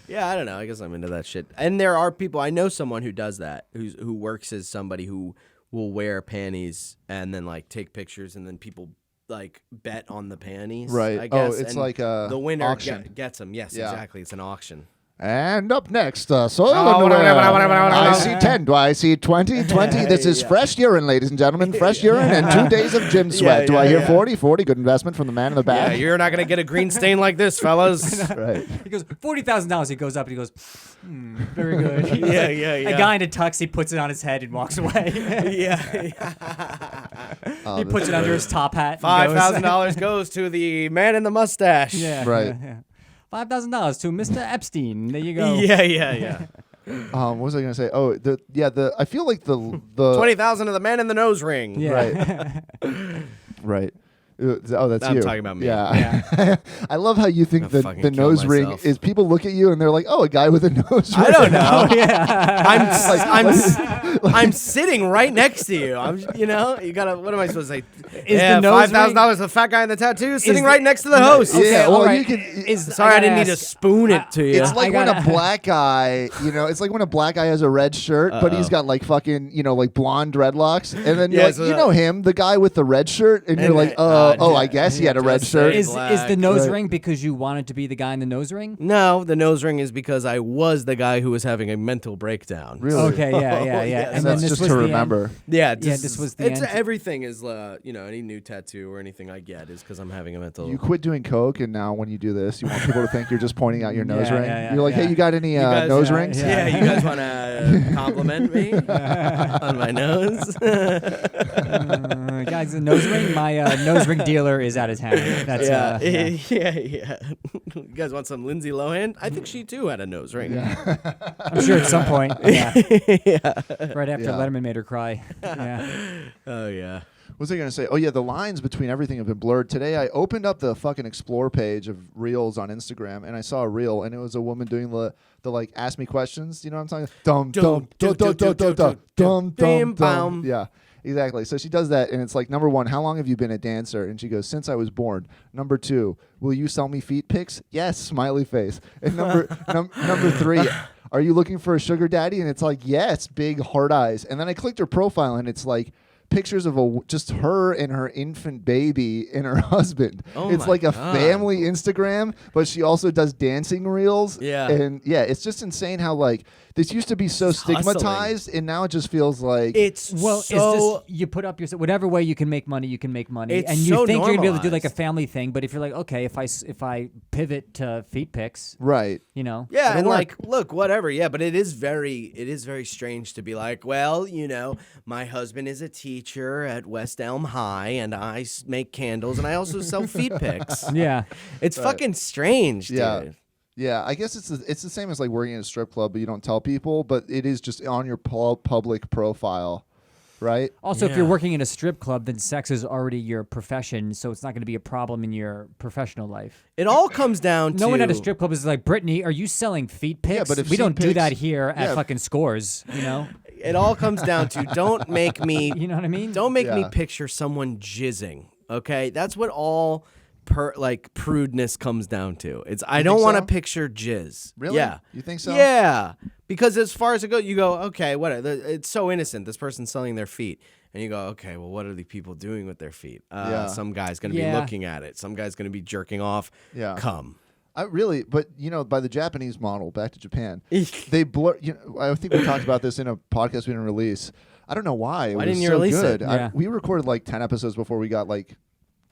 Yeah, I don't know. I guess I'm into that shit. And there are people. I know someone who does that. Who works as somebody who will wear panties and then like take pictures and then people like bet on the panties. Right. I guess. Oh, it's and like a the winner auction. gets them. Yes, Yeah. exactly. It's an auction. And up next, soil underwear. I see 10. Do I see 20? 20. This is fresh urine, ladies and gentlemen. Fresh urine and 2 days of gym sweat. Yeah, Do I yeah, hear yeah. 40? 40. Good investment from the man in the Yeah, back. you're not gonna get a green stain like this, fellas. Right. He goes $40,000. He goes up and he goes, very good. Yeah, yeah, A yeah. guy in a tux. He puts it on his head and walks away. Yeah. Oh, He that's puts it under great. his top hat. and goes- $5,000 goes to the man in the mustache. Yeah. Right. Yeah. $5,000 to Mr. Epstein. There you go. Yeah, yeah, yeah. What was I gonna say? Oh, I feel like the 20,000 to the man in the nose ring. Yeah. Right. Oh, that's I'm you. talking about me. Yeah. I love how you think I'm that gonna fucking the kill nose ring myself. is people look at you and they're like, oh, a guy with a nose ring. I don't know. yeah. I'm sitting right next to you. You gotta. What am I supposed to say? Is the nose $5,000 the fat guy in the tattoo sitting the- right next to the host. Okay, Yeah, well, all right. you can. Sorry, I didn't need to ask- spoon it to you. It's like when gotta- a black guy, it's like when a black guy has a red shirt, but he's got like fucking, like blonde dreadlocks, and then you're Yeah, like, so you that- know him, the guy with the red shirt, and you're like, I guess he had a red just shirt. say- Is Black. the nose Right. ring because you wanted to be the guy in the nose ring? No, the nose ring is because I was the guy who was having a mental breakdown. Really? Okay, yeah. yes. And And then that's this just was to the end. remember. Yeah, this was the it's end. everything is any new tattoo or anything I get is because I'm having a mental. You quit doing coke, and now when you do this, you want people to think you're just pointing out your nose Yeah, ring. yeah, You're like, yeah. hey, you got any You guys- nose yeah, rings? Yeah, you guys want to compliment me on my nose? Guys, the nose ring. My nose ring dealer is at his hand. That's yeah, yeah. yeah. You guys want some Lindsay Lohan? I think she too had a nose ring. I'm sure at some point. Yeah. Right after Yeah. Letterman made her cry. Yeah. Oh yeah. What was I going to say? Oh, yeah, the lines between everything have been blurred. Today, I opened up the fucking Explore page of Reels on Instagram, and I saw a Reel, and it was a woman doing the like, ask me questions. You know what I'm talking about? Bam, bam. Yeah, exactly. So she does that, and it's like, number one, how long have you been a dancer? And she goes, since I was born. Number two, will you sell me feet pics? Yes, smiley face. And number three, are you looking for a sugar daddy? And it's like, yes, big hard eyes. And then I clicked her profile, and it's like, pictures of just her and her infant baby and her husband. Oh It's my like a God. family Instagram, but she also does dancing reels. Yeah. And yeah, it's just insane how like This used to be so Just hustling. stigmatized, and now it just feels like It's Well, so it's just you put up your whatever way you can make money, you can make money, It's and you so think you're gonna be able to do like a normalized. family thing. But if you're like, okay, if I pivot to feet pics, right. you know, yeah, it'll and work. like, look, whatever, yeah, but it is very strange to be like, well, my husband is a teacher at West Elm High, and I make candles, and I also sell feet pics. yeah. It's fucking strange, dude. Yeah. Yeah, I guess it's the same as like working in a strip club, but you don't tell people. But it is just on your public profile, right? Also, if you're Yeah. working in a strip club, then sex is already your profession, so it's not going to be a problem in your professional life. It all comes down to No one at a strip club is like, Brittany, are you selling feet pics? but if we feet don't do that pics- here at yeah. fucking Scores, you know? It all comes down to don't make me You know what I mean? don't make me Yeah. picture someone jizzing. Okay, that's what all prudeness comes down to. It's I don't think want to so? picture jizz. Really? Yeah. You think so? Yeah, because as far as it goes, you go okay. What? It's so innocent. This person's selling their feet, and you go okay. Well, what are the people doing with their feet? Yeah. Some guy's gonna be Yeah. looking at it. Some guy's gonna be jerking off. Yeah. Come. But by the Japanese model, back to Japan, they blur. I think we talked about this in a podcast we didn't release. I don't know why. Why was didn't you so release good. it? Yeah. We recorded like 10 episodes before we got like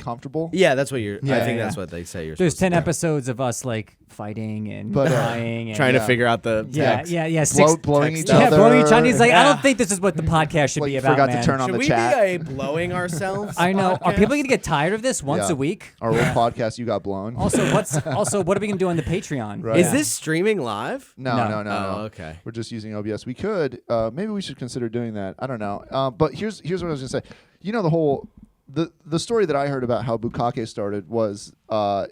comfortable. Yeah, that's what you're. I Yeah, think yeah. that's what they say. You're There's supposed 10 to do. episodes of us like fighting and But, crying and trying Yeah. to figure out the yeah, text. yeah. Blowing each yeah, other. blowing each other. He's like, I Yeah. don't think this is what the podcast should Like, be about. forgot to man. turn on Should the we chat. be blowing ourselves? I know. Are podcast? people gonna get tired of this once Yeah. a week? Our old podcast, you got blown. Also, what are we gonna do on the Patreon? Right. Is Yeah. this streaming live? No. Oh, okay. We're just using OBS. We could. Maybe we should consider doing that. I don't know. But here's what I was gonna say. The whole the story that I heard about how bukkake started was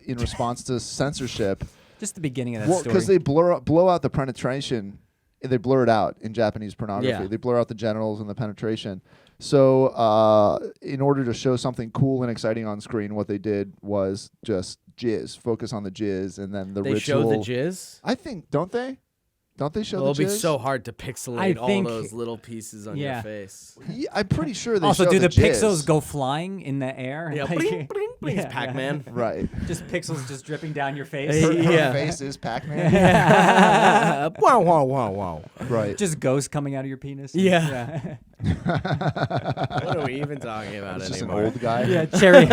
in response to censorship. Just the beginning of that Well, story. because they blow out the penetration. They blur it out in Japanese pornography. Yeah. They blur out the genitals and the penetration. So in order to show something cool and exciting on screen, what they did was just jizz, focus on the jizz, and then the They ritual. show the jizz. I think, don't they? Don't they show Well, the it'll jizz? be so hard to pixelate I all think- those little pieces on Yeah. your face. Yeah, I'm pretty sure they also, show do the jizz. pixels go flying in the air? Yeah, Like- bling, bling, bling. Yeah, It's Pac-Man. Right. Just pixels just dripping down your face. Her Yeah. face is Pac-Man. Wow, wow, wow, wow. Right. Just ghosts coming out of your penis. Yeah. What are we even talking about It's just an anymore? old guy. yeah, cherry.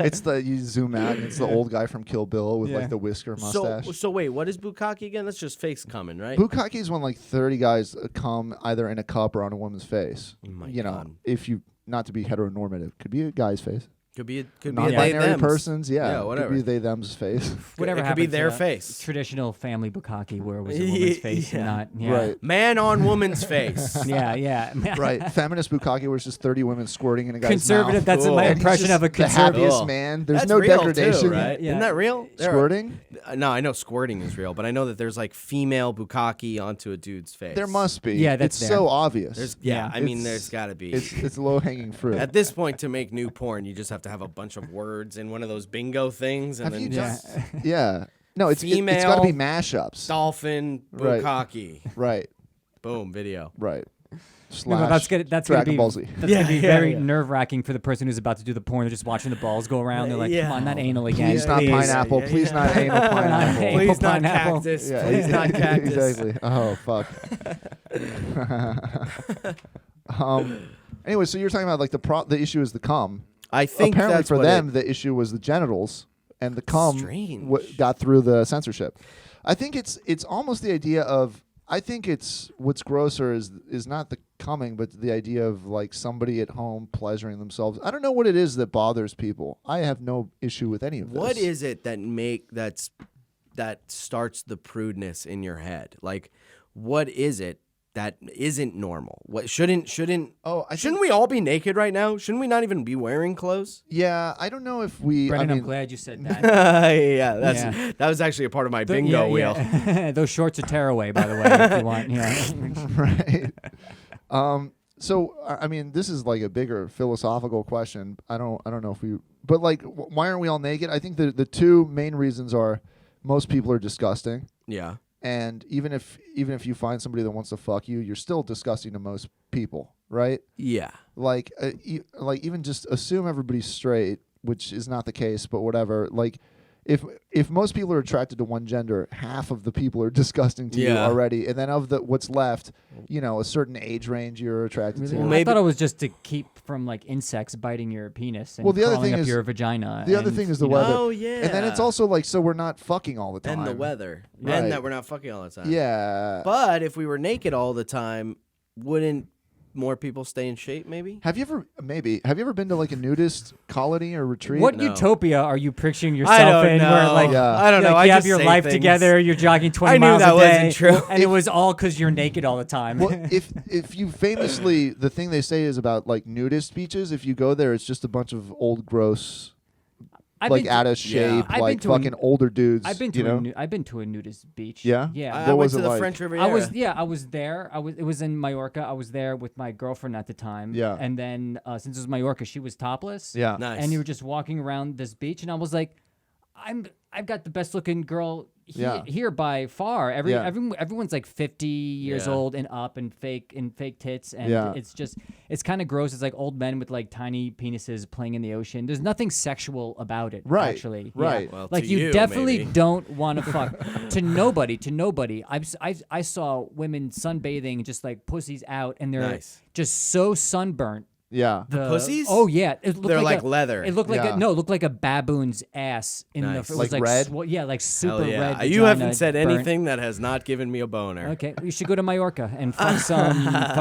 It's you zoom out and it's the old guy from Kill Bill with Yeah. like the whisker mustache. So wait, what is bukkake again? That's just fakes coming, right? Bukkake is when like 30 guys come either in a cup or on a woman's face. Oh my you know, God. if you not to be heteronormative, could be a guy's face. Could be a they Non-binary thems. persons, yeah, whatever. could be they them's face. Whatever it could happened be their to face. Traditional family bukkake where it was a woman's face and Yeah. not yeah. Right. Man on woman's face. Yeah. Right. Feminist bukkake was just 30 women squirting in a guy's Conservative. mouth. That's Cool. my And And he's impression just of a the conservative. happiest Cool. man. There's That's no real degradation. too, right? Yeah. Isn't that real? There are- Squirting? No, I know squirting is real, but I know that there's like female bukkake onto a dude's face. There must be. Yeah, that's it's there. so obvious. There's Yeah. I mean, It's- there's got to be. It's low hanging fruit. At this point, to make new porn, you just have to have a bunch of words in one of those bingo things, and Have then you just Yeah. Yeah. No, it's got to Female- be mashups. dolphin Right. bukkake. Right. Boom, video. Right. No, Slash but that's gonna Dragon be Ball Z. that's Yeah, gonna be yeah, very yeah. nerve-wracking for the person who's about to do the porn. They're just watching the balls go around. They're like, Yeah. come on, not anal again. Please not please. pineapple. Yeah, Please yeah. not anal pineapple. Hey, Please not pineapple. cactus. Yeah, Please not cactus. Exactly. Oh fuck. Anyway, so you're talking about like the issue is the cum. I think Apparently that's for what them the issue was the genitals, and the cum Strange. got through the censorship. I think it's almost the idea of. I think it's what's grosser is not the coming, but the idea of like somebody at home pleasuring themselves. I don't know what it is that bothers people. I have no issue with any of this. What is it that starts the prudeness in your head? Like, what is it that isn't normal? What shouldn't? Oh, Shouldn't we all be naked right now? Shouldn't we not even be wearing clothes? Yeah, I don't know if we. Brendan, I mean, I'm glad you said that. Yeah, that was actually a part of my bingo wheel. Yeah. Those shorts are tearaway, by the way, if you want. Yeah. right. So I mean, this is like a bigger philosophical question. I don't know if we, but like, why aren't we all naked? I think the two main reasons are most people are disgusting, Yeah. and even if you find somebody that wants to fuck you, you're still disgusting to most people, right? Yeah. Like, like even just assume everybody's straight, which is not the case, but whatever. Like, if most people are attracted to one gender, half of the people are disgusting to you Yeah. already, and then of the what's left, a certain age range you're attracted to. Well, I maybe- thought it was just to keep from like insects biting your penis and Well, the other crawling thing up is- your vagina. the other and, thing is the you know, weather. Oh yeah. And then it's also like, so we're not fucking all the time. and the weather, Right. and that we're not fucking all the time. Yeah. But if we were naked all the time, wouldn't more people stay in shape? Maybe. Have you ever been to like a nudist colony or retreat? What No. utopia are you picturing I yourself don't in? know. Where like, Yeah. I don't know. like, I you have just your say life things. together. You're jogging 20 I knew miles that a day, wasn't true. and it was all because you're naked all the time. Well, if you famously, the thing they say is about like nudist beaches, if you go there, it's just a bunch of old, gross, I've like been out to- of shape, I've been like to a- fucking older dudes. I've been you to know? I've been to a nudist beach. Yeah? Yeah. I What went was to it the like? French Riviera. I was there. It was in Mallorca. I was there with my girlfriend at the time. Yeah. And then since it was Mallorca, she was topless. Yeah. Nice. And you were just walking around this beach, and I was like, I've got the best looking girl Yeah. here by far. Yeah. Everyone's like 50 years Yeah. old and up and fake tits, and Yeah. it's kind of gross. It's like old men with like tiny penises playing in the ocean. There's nothing sexual about it, Right, actually. right. Yeah. Well, like to you you, definitely maybe. don't want to fuck to nobody. I saw women sunbathing, just like pussies out, and they're Nice. just so sunburnt. Yeah. The pussies? Oh yeah, it looked They're like like leather. It looked like Yeah. it looked like a baboon's ass in Nice. the. It Like was red? Yeah, like super Hell yeah. red. You vagina haven't said burnt. anything that has not given me a boner. Okay, you should go to Mallorca and fuck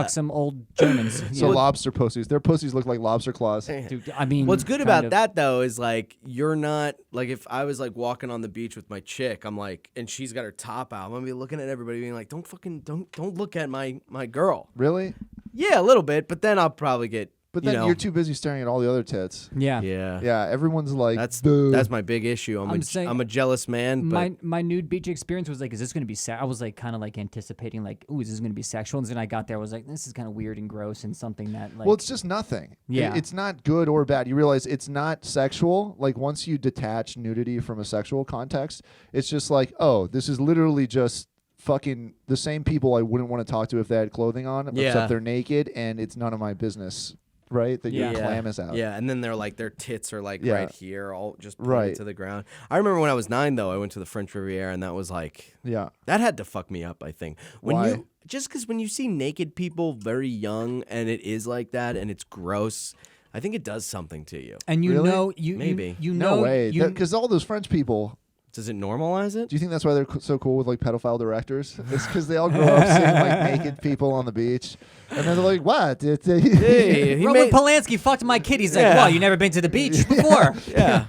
some old Germans. So Yeah. lobster pussies. Their pussies look like lobster claws. Dude, I mean, What's good kind about of- that though is like you're not like if I was like walking on the beach with my chick, I'm like, and she's got her top out, I'm gonna be looking at everybody being like, don't look at my girl. Really? Yeah, a little bit, but then I'll probably get. But you then know, you're too busy staring at all the other tits. Yeah. Yeah. Yeah, everyone's like, That's "Duh." my big issue. I'm saying- I'm a jealous man, but My nude beach experience was like, is this going to be? I was like, kind of like anticipating, like, ooh, is this going to be sexual? And then I got there, I was like, this is kind of weird and gross and something that like. Well, it's just nothing. Yeah. It's not good or bad. You realize it's not sexual. Like once you detach nudity from a sexual context, it's just like, oh, this is literally just fucking the same people I wouldn't want to talk to if they had clothing on, Yeah. except they're naked, and it's none of my business, right? That your Yeah. clam is out. Yeah, and then they're like their tits are like Yeah. right here, all just pointed Right. to the ground. I remember when I was 9 though, I went to the French Riviera, and that was like Yeah. that had to fuck me up. I think when Why? you just because when you see naked people very young and it is like that and it's gross, I think it does something to you. and you Really? know, you Maybe. you know, No way. you, Because all those French people. Does it normalize it? Do you think that's why they're so cool with like pedophile directors? It's because they all grow up seeing like naked people on the beach, and then they're like, "What? Hey, he Roman made, Polanski fucked my kid. He's like, Yeah. well, you never been to the beach before. yeah,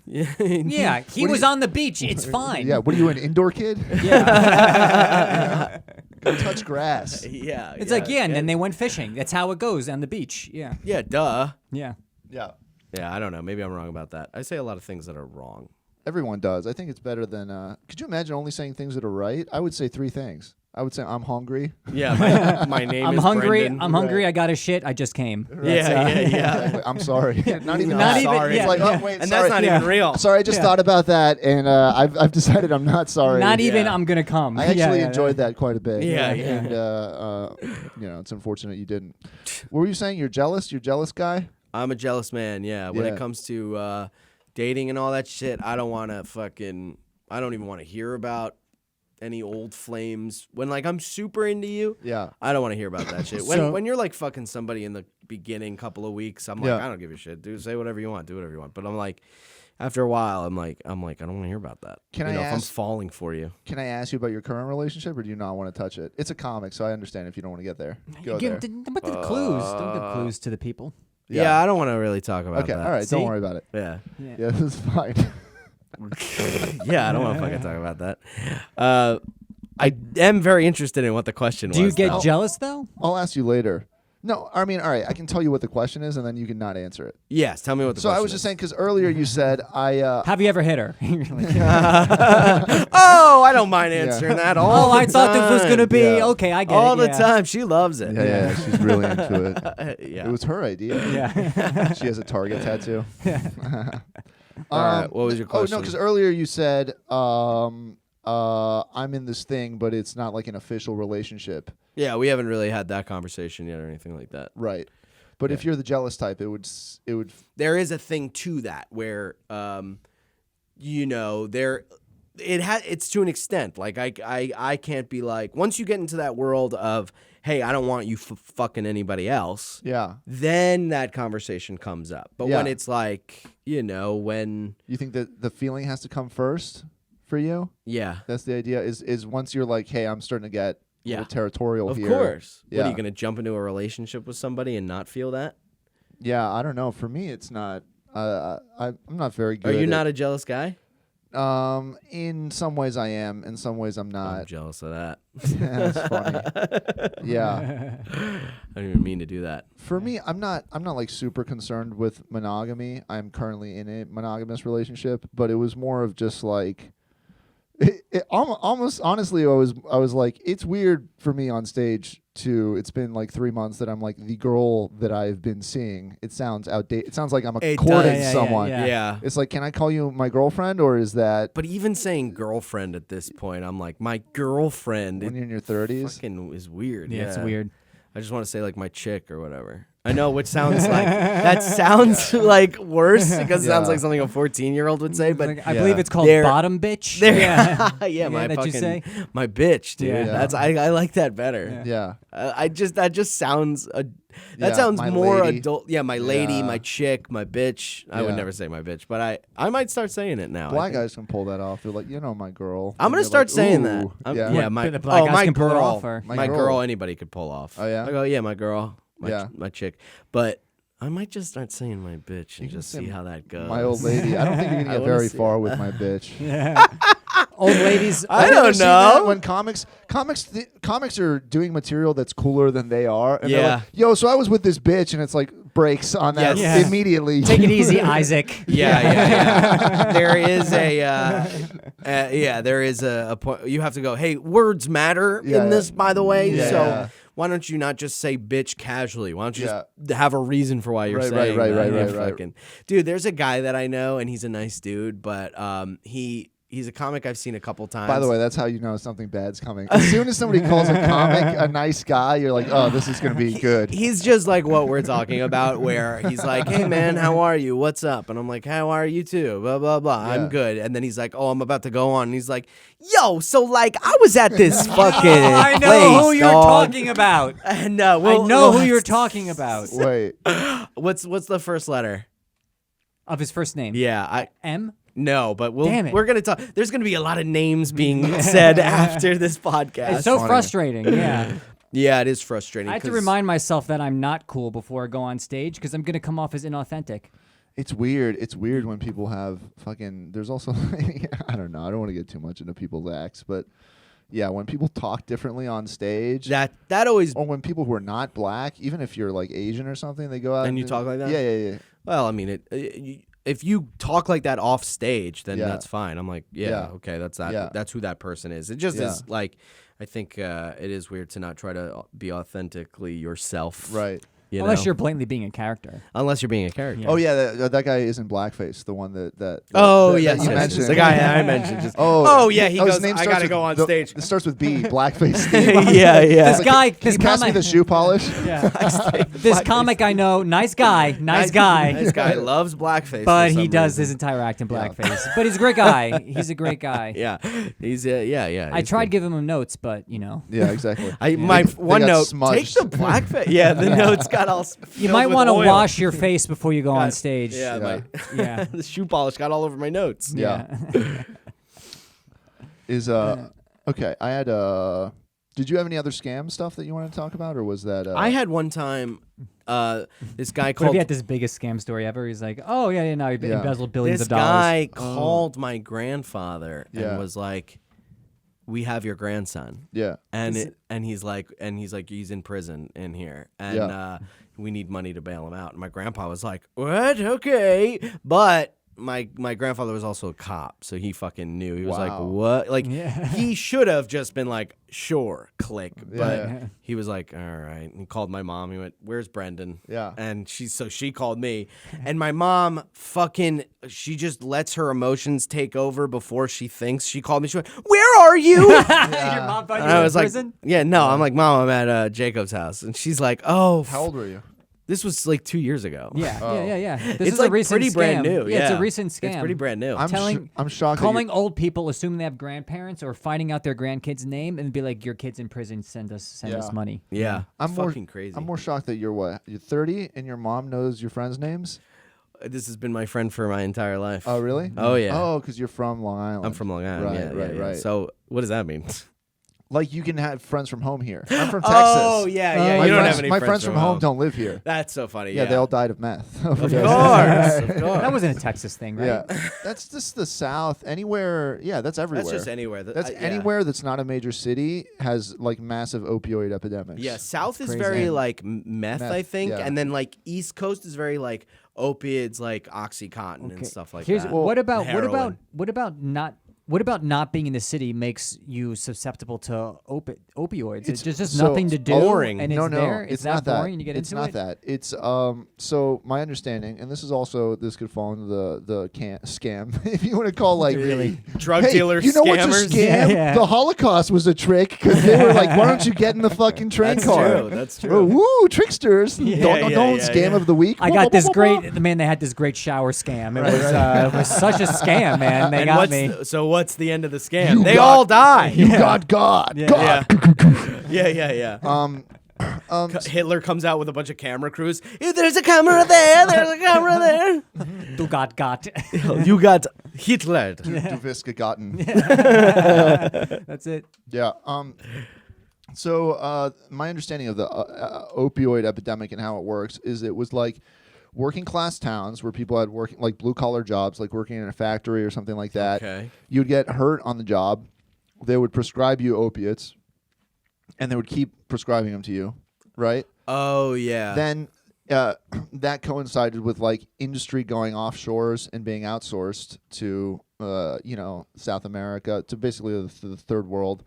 yeah. Yeah, he was on the beach. It's fine. Yeah. What are you, an indoor kid? Yeah. Go touch grass. yeah. It's like, yeah, and then they went fishing. That's how it goes on the beach. Yeah. yeah, duh. Yeah. Yeah. Yeah, I don't know. Maybe I'm wrong about that. I say a lot of things that are wrong. Everyone does. I think it's better than. Could you imagine only saying things that are right? I would say 3 things. I would say I'm hungry. Yeah, my name I'm is hungry. Brendan. I'm hungry. I got a shit. I just came. Yeah, yeah. Exactly. I'm sorry. Not even Not that. even- sorry. yeah, It's like, yeah. oh wait, And sorry. that's not Yeah. even real. Sorry, I just thought about that, and I've decided I'm not sorry. Not even Yeah. I'm gonna come. I actually Yeah, enjoyed that quite a bit. Yeah, yeah. And it's unfortunate you didn't. What were you saying? You're jealous? You're a jealous guy? I'm a jealous man. Yeah, when Yeah. it comes to dating and all that shit, I don't even want to hear about any old flames. When like I'm super into you, Yeah. I don't want to hear about that shit. When So- when you're like fucking somebody in the beginning couple of weeks, I'm like, Yeah. I don't give a shit, dude. Say whatever you want, do whatever you want. But I'm like, after a while, I'm like, I don't want to hear about that. Can you I know, if I'm ask- falling for you? Can I ask you about your current relationship, or do you not want to touch it? It's a comic, so I understand if you don't want to get there. Go there. What the clues? Don't give clues to the people. Yeah, I don't want to really talk about Okay. that. All right. See? Don't worry about it. Yeah. Yeah, that's fine. Yeah, I don't want to fucking talk about that. I am very interested in what the question was. Do you get though. jealous though? I'll ask you later. No, I mean, all right. I can tell you what the question is, and then you can not answer it. Yes, tell me what the So question I was just is. saying because earlier you said Have you ever hit her? You're like, Oh, I don't mind answering that all oh, the I thought this was time. gonna be Yeah. okay. I get all it. the yeah. time. She loves it. Yeah, she's really into it. Yeah. It was her idea. Yeah. She has a Target tattoo. All right, what was your Oh question? no, because earlier you said I'm in this thing, but it's not like an official relationship, Yeah, we haven't really had that conversation yet or anything like that. right? But if you're the jealous type, it would There is a thing to that where it's to an extent. Like I can't be like, once you get into that world of, hey, I don't want you fucking anybody else. Yeah. Then that conversation comes up. But Yeah. when it's like, when You think that the feeling has to come first for you? yeah, That's the idea. Is once you're like, hey, I'm starting to get a Yeah. little territorial of here. course. What Yeah. are you gonna jump into a relationship with somebody and not feel that? Yeah, I don't know. For me, it's not. I'm not very good. Are you at- not a jealous guy? In some ways I am. In some ways I'm I'm not. jealous of that. That's funny. Yeah. I don't even mean to do that. For me, I'm not like super concerned with monogamy. I'm currently in a monogamous relationship, but it was more of just like almost honestly, I was like, it's weird for me on stage too. It's been like 3 months that I'm like the girl that I've been seeing. It sounds outdated. It sounds like I'm It courting does. someone. Yeah. It's like, can I call you my girlfriend, or is that But even saying girlfriend at this point, I'm like, my girlfriend. when It you're in your 30s? fucking is weird. Yeah, it's weird. I just want to say like my chick or whatever. I know, which sounds like that sounds like worse because it sounds Yeah. like something a 14-year-old would say. But Like, I Yeah. believe it's called There- bottom bitch. there, Yeah. yeah, my that you fucking say? my bitch, dude. Yeah. That's I like that better. Yeah. That just sounds Yeah, sounds my more lady. adult. Yeah, my lady, Yeah. my chick, my bitch. I would Yeah. never say my bitch, but I might start saying it now. I Black think. guys can pull that off. They're like, my girl. I'm And gonna you're start like, saying that. ooh. I'm- Yeah. yeah, What, my the black guys my can pull it girl, off, or- My my girl. girl, anybody could pull off. Oh, yeah? I go, yeah, my girl, Yeah. my chick, but I might just start saying my bitch and can just say see how that goes. My old lady. I don't think you're I gonna get wanna very see far with my bitch. Yeah. Old ladies. I Have you don't ever seen that know. when comics are doing material that's cooler than they are. And they're Yeah. like, yo, so I was with this bitch, and it's like breaks on that Yes. Yeah. immediately. Take it easy, Isaac. Yeah. There is there is a point. You have to go, hey, words matter Yeah, in this, by the way. Yeah, So yeah. why don't you not just say bitch casually? Why don't you Yeah. just have a reason for why you're Right, saying right, that? right, You right, right. fucking- Dude, there's a guy that I know, and he's a nice dude, but he's a comic I've seen a couple times. By the way, that's how you know something bad's coming. As soon as somebody calls a comic a nice guy, you're like, oh, this is going to be good. He's just like what we're talking about, where he's like, hey, man, how are you? What's up? And I'm like, how are you too? Blah, blah, blah. Yeah. I'm good. And then he's like, oh, I'm about to go on. And he's like, yo, so like I was at this fucking I know place, who you're dog. talking about. And, I know who you're talking about. Wait. What's the first letter? Of his first name. Yeah, M? No, but Damn it. we're gonna talk. There's gonna be a lot of names being said after this podcast. It's so funny. frustrating. Yeah. Yeah, it is frustrating. I have to 'cause- remind myself that I'm not cool before I go on stage because I'm going to come off as inauthentic. It's weird. It's weird when people have fucking. There's also, I don't know. I don't want to get too much into people's acts, but yeah, when people talk differently on stage, that always. or when people who are not black, even if you're like Asian or something, they go out And you talk like that? Yeah, yeah, yeah. Well, I mean, if you talk like that off stage, then Yeah. that's fine. I'm like, yeah, Yeah. okay, that's that. Yeah. That's who that person is. It just Yeah. is like, I think it is weird to not try to be authentically yourself, Right. You Unless know? you're blatantly being a character. Unless you're being a character. Yeah. Oh yeah, that guy is in blackface. The one that Oh that yes, you yes, mentioned. yes. The guy I mentioned. Just, Oh, yeah, he his goes. name I starts gotta with go on the- stage. It starts with B. Blackface. Steve. yeah, yeah. This guy, Can you pass me the shoe polish? Yeah. This comic I know, nice guy, nice guy. This guy loves blackface, But for he some does reason. his entire act in blackface. But he's a great guy. He's a great guy. Yeah, he's yeah. I he's tried good. giving him notes, but you know. Yeah, exactly. My They one got note. smudged. Take the blackface. Yeah, the notes got all. You might want to wash your face before you go on stage. Yeah, Yeah. Yeah. the shoe polish got all over my notes. Yeah. Is okay. I had Did you have any other scam stuff that you wanted to talk about, or was that? I had one time. This guy What if called. he had this biggest scam story ever? He's like, oh, yeah, no, he Yeah. embezzled billions This of dollars. guy called my grandfather Yeah. and was like, "We have your grandson." Yeah. And he's like he's in prison in here, and Yeah. we need money to bail him out. And my grandpa was like, "What? Okay," but my grandfather was also a cop, so he fucking knew. He was like, Wow. "What?" Like Yeah. he should have just been like, "Sure, click," but Yeah. he was like, "All right." And he called my mom. He went, "Where's Brendan?" Yeah. And she called me, and my mom she just lets her emotions take over before she thinks. She called me. She went, "Where are you?" Your mom thought you And were I in was like, prison? "Yeah, no." I'm like, "Mom, I'm at Jacob's house," and she's like, "Oh." How old were you? This was like 2 years ago. Yeah. This It's is like a recent pretty scam. brand new. Yeah, it's yeah. a recent scam. It's pretty brand new. I'm shocked. that Calling old people, assuming they have grandparents, or finding out their grandkid's name, and be like, "Your kid's in prison. Send us money." yeah. I'm It's more fucking crazy. I'm more shocked that you're what? You're 30 and your mom knows your friends' names. This has been my friend for my entire life. Oh, really? Oh, yeah. Oh, because you're from Long Island. I'm from Long Island. Right, right. So what does that mean? Like you can have friends from home here. I'm from Texas. Oh, yeah. My you don't friends, have any my friends from home don't live here. That's so funny. Yeah, they all died of meth. Of course. Of course. That wasn't a Texas thing, right? Yeah, that's just the South. Anywhere, yeah, that's everywhere. That's just anywhere. That's yeah. anywhere that's not a major city has like massive opioid epidemics. Yeah, South is Crazy. very like meth, I think, yeah. and then like East Coast is very like opiates, like OxyContin and stuff like Here's that. what about Heroin. what about not being in the city makes you susceptible to opioids? It's just so nothing to do. boring. And it's no, there. it's that not boring, that. and you get it's into not it. that. It's so my understanding, and this is also this could fall into the scam if you want to call like Really? Drug hey, dealers, you know scammers. what's a scam? Yeah. The Holocaust was a trick because they were like, why don't you get in the fucking train That's car? true. That's Oh, true. woo, tricksters! Don't scam yeah. of the week. I got this great. They had this great shower scam. It was such a scam, man. They And got what's me. so what's the end of the scam? You They got- all die. You got God. Yeah. God. Yeah. Hitler comes out with a bunch of camera crews. There's a camera there. There's a camera there. Du got. You got Hitler. Du Viska gotten. That's it. Yeah. So my understanding of the opioid epidemic and how it works is it was like working class towns where people had working like blue collar jobs, like working in a factory or something like that. Okay. You'd get hurt on the job. They would prescribe you opiates, and they would keep prescribing them to you, right? Oh yeah. Then that coincided with like industry going offshores and being outsourced to South America, to basically the third world.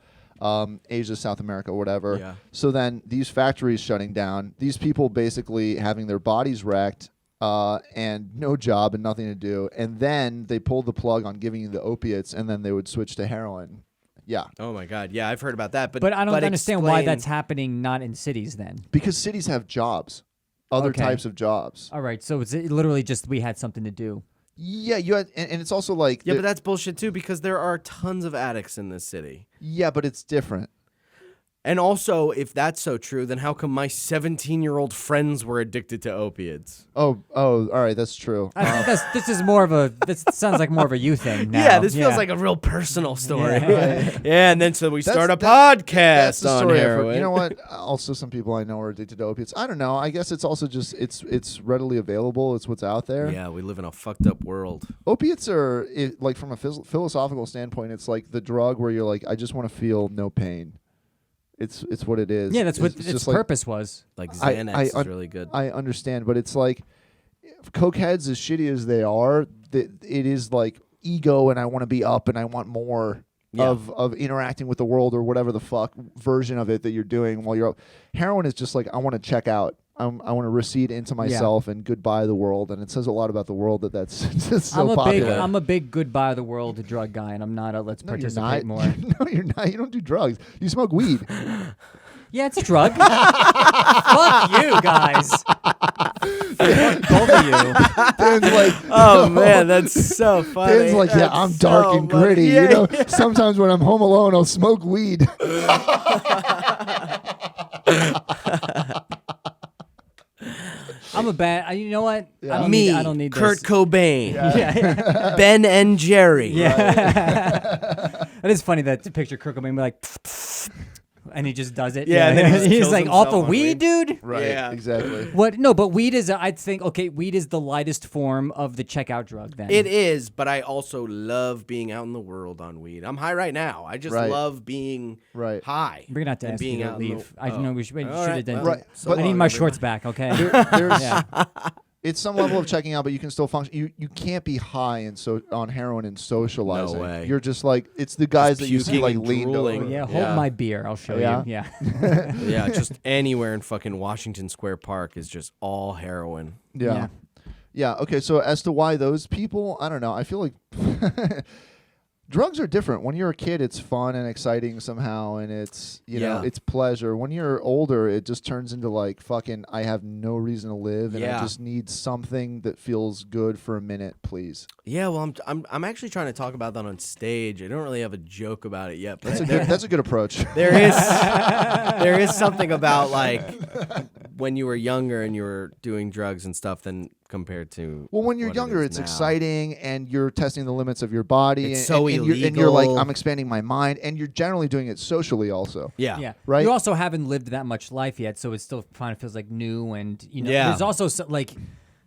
Asia, South America, whatever. Yeah. So then these factories shutting down, these people basically having their bodies wrecked and no job and nothing to do. And then they pulled the plug on giving you the opiates, and then they would switch to heroin. Yeah. Oh my God. Yeah, I've heard about that. But I don't understand why that's happening not in cities then. Because cities have jobs, other Okay. types of jobs. All right, so it's literally just we had something to do. Yeah, you had, and it's also like Yeah, but that's bullshit too because there are tons of addicts in this city. yeah, but it's different. And also, if that's so true, then how come my 17-year-old friends were addicted to opiates? Oh, all right, that's true. I think this is more of a. This sounds like more of a you thing now. Yeah, this feels like a real personal story. Yeah. Yeah, and then so we start a That's podcast the on story. heroin. You know what? Also, some people I know are addicted to opiates. I don't know. I guess it's also just it's readily available. It's what's out there. Yeah, we live in a fucked up world. Opiates are like from a philosophical standpoint. It's like the drug where you're like, I just want to feel no pain. It's what it is. Yeah, that's what It's its just like, purpose was. Like I- Xanax I is really good. I understand, but it's like cokeheads, as shitty as they are, it is like ego, and I want to be up, and I want more Yeah. of interacting with the world or whatever the fuck version of it that you're doing while you're up. Heroin is just like I want to check out. I want to recede into myself and goodbye the world, and it says a lot about the world that's just so popular. I'm a big goodbye the world drug guy, and I'm not a let's No, you're participate not. more. No, you're not. You don't do drugs. You smoke weed. Yeah, it's a drug. Fuck you guys. Fuck both of you. Dan's like, Oh man, that's so funny. Dan's like, yeah, I'm That's dark so and funny. gritty. Yeah, You know, yeah. sometimes when I'm home alone, I'll smoke weed. I'm a bad. You know what? Yeah. I don't Me, need. I don't need Kurt this. Cobain, Yeah. Ben and Jerry. Yeah. It is funny that to picture Kurt Cobain be like, and he just does it. Yeah, and then he just he's kills like off himself of on weed, dude. Right. Yeah. Exactly. What? No, but weed is. I think okay. Weed is the lightest form of the checkout drug. Then It is, but I also love being out in the world on weed. I'm high right now. I just Right. love being Right. high. We're gonna have to and ask being you to out in the- leave. I oh. know we should All have right, done. well, Right. so But I need long, my everybody. shorts back. Okay. There's Yeah. it's some level of checking out, but you can still function. You can't be high and on heroin and socializing. way. You're just like it's the guys that you see puking like and leaned drooling. over. Yeah, hold Yeah. my beer. I'll show Yeah? you. Yeah. Yeah, just anywhere in fucking Washington Square Park is just all heroin. Yeah. Yeah. Okay. So as to why those people, I don't know. I feel like drugs are different. When you're a kid, it's fun and exciting somehow, and it's it's pleasure. When you're older, it just turns into like fucking. I have no reason to live, and I just need something that feels good for a minute, please. Yeah, well, I'm actually trying to talk about that on stage. I don't really have a joke about it yet, but That's a good approach. there is something about like when you were younger and you were doing drugs and stuff than compared to when you're younger, it's now. exciting and you're testing the limits of your body. It's so illegal. And you're like, I'm expanding my mind, and you're generally doing it socially also. Yeah. Right? You also haven't lived that much life yet, so it still kind of feels like new. And, there's also, like,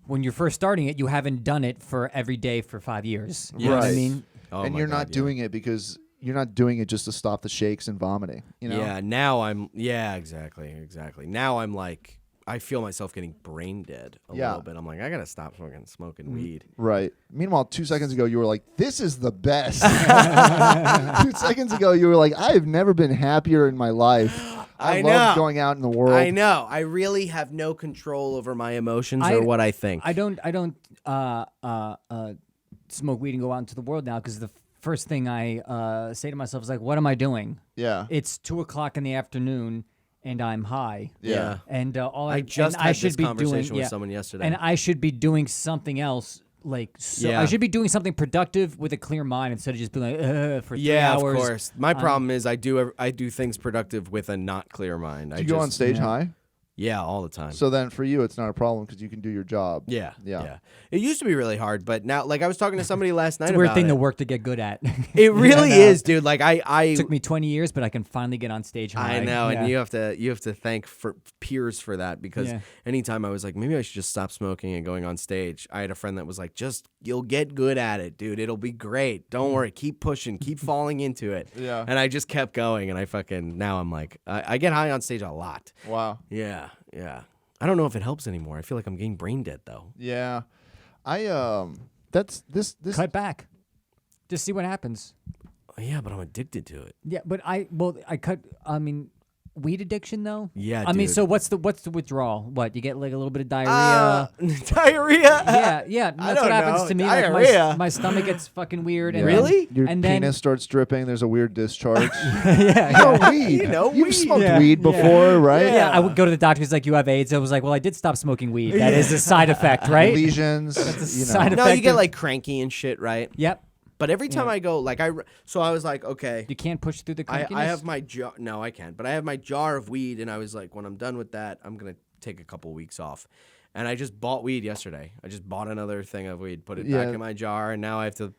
when you're first starting it, you haven't done it for every day for 5 years. You know what I mean? Oh and you're not doing it because you're not doing it just to stop the shakes and vomiting. You know? Yeah, now exactly. Now I'm like, I feel myself getting brain dead a little bit. I'm like, I gotta stop smoking weed. Right. Meanwhile, 2 seconds ago, you were like, this is the best. 2 seconds ago, you were like, I have never been happier in my life. I love going out in the world. I know. I really have no control over my emotions or what I think. I don't smoke weed and go out into the world now because the first thing I say to myself is like, what am I doing? Yeah. It's 2:00 in the afternoon. And I'm high. Yeah. And I just had this conversation with someone yesterday. And I should be doing something else. I should be doing something productive with a clear mind instead of just being like, for 3 hours. Yeah, of course. My problem is I do things productive with a not clear mind. Do you go on stage high? Yeah, all the time. So then for you, it's not a problem because you can do your job. Yeah. It used to be really hard, but now, like I was talking to somebody last night it's a weird about thing it. to work to get good at. It really is, dude. Like it took me 20 years, but I can finally get on stage high. I know, and you have to thank for peers for that because anytime I was like, maybe I should just stop smoking and going on stage, I had a friend that was like, you'll get good at it, dude. It'll be great. Don't worry. Keep pushing. Keep falling into it. Yeah. And I just kept going, and now I'm like, I get high on stage a lot. Wow. Yeah. I don't know if it helps anymore. I feel like I'm getting brain dead though. Yeah. That's this cut back. Just see what happens. Yeah, but I'm addicted to it. Yeah, but weed addiction though? Yeah, I mean, dude. so what's the withdrawal? What, you get like a little bit of diarrhea? Diarrhea? Yeah. I That's don't what happens know. to me. Diarrhea. Like my stomach gets fucking weird. And Really? Your and penis starts dripping. There's a weird discharge. Yeah. You've smoked weed before, right? Yeah, I would go to the doctor. He's like, "You have AIDS." I was like, "Well, I did stop smoking weed. That is a side effect, right?" Lesions. side No, effect you get of- like cranky and shit, right? Yep. But every time I go, like I was like, okay. You can't push through the crankiness? I have my jar. No, I can't. But I have my jar of weed, and I was like, when I'm done with that, I'm gonna take a couple weeks off. And I just bought weed yesterday. I just bought another thing of weed, put it back in my jar, and now I have to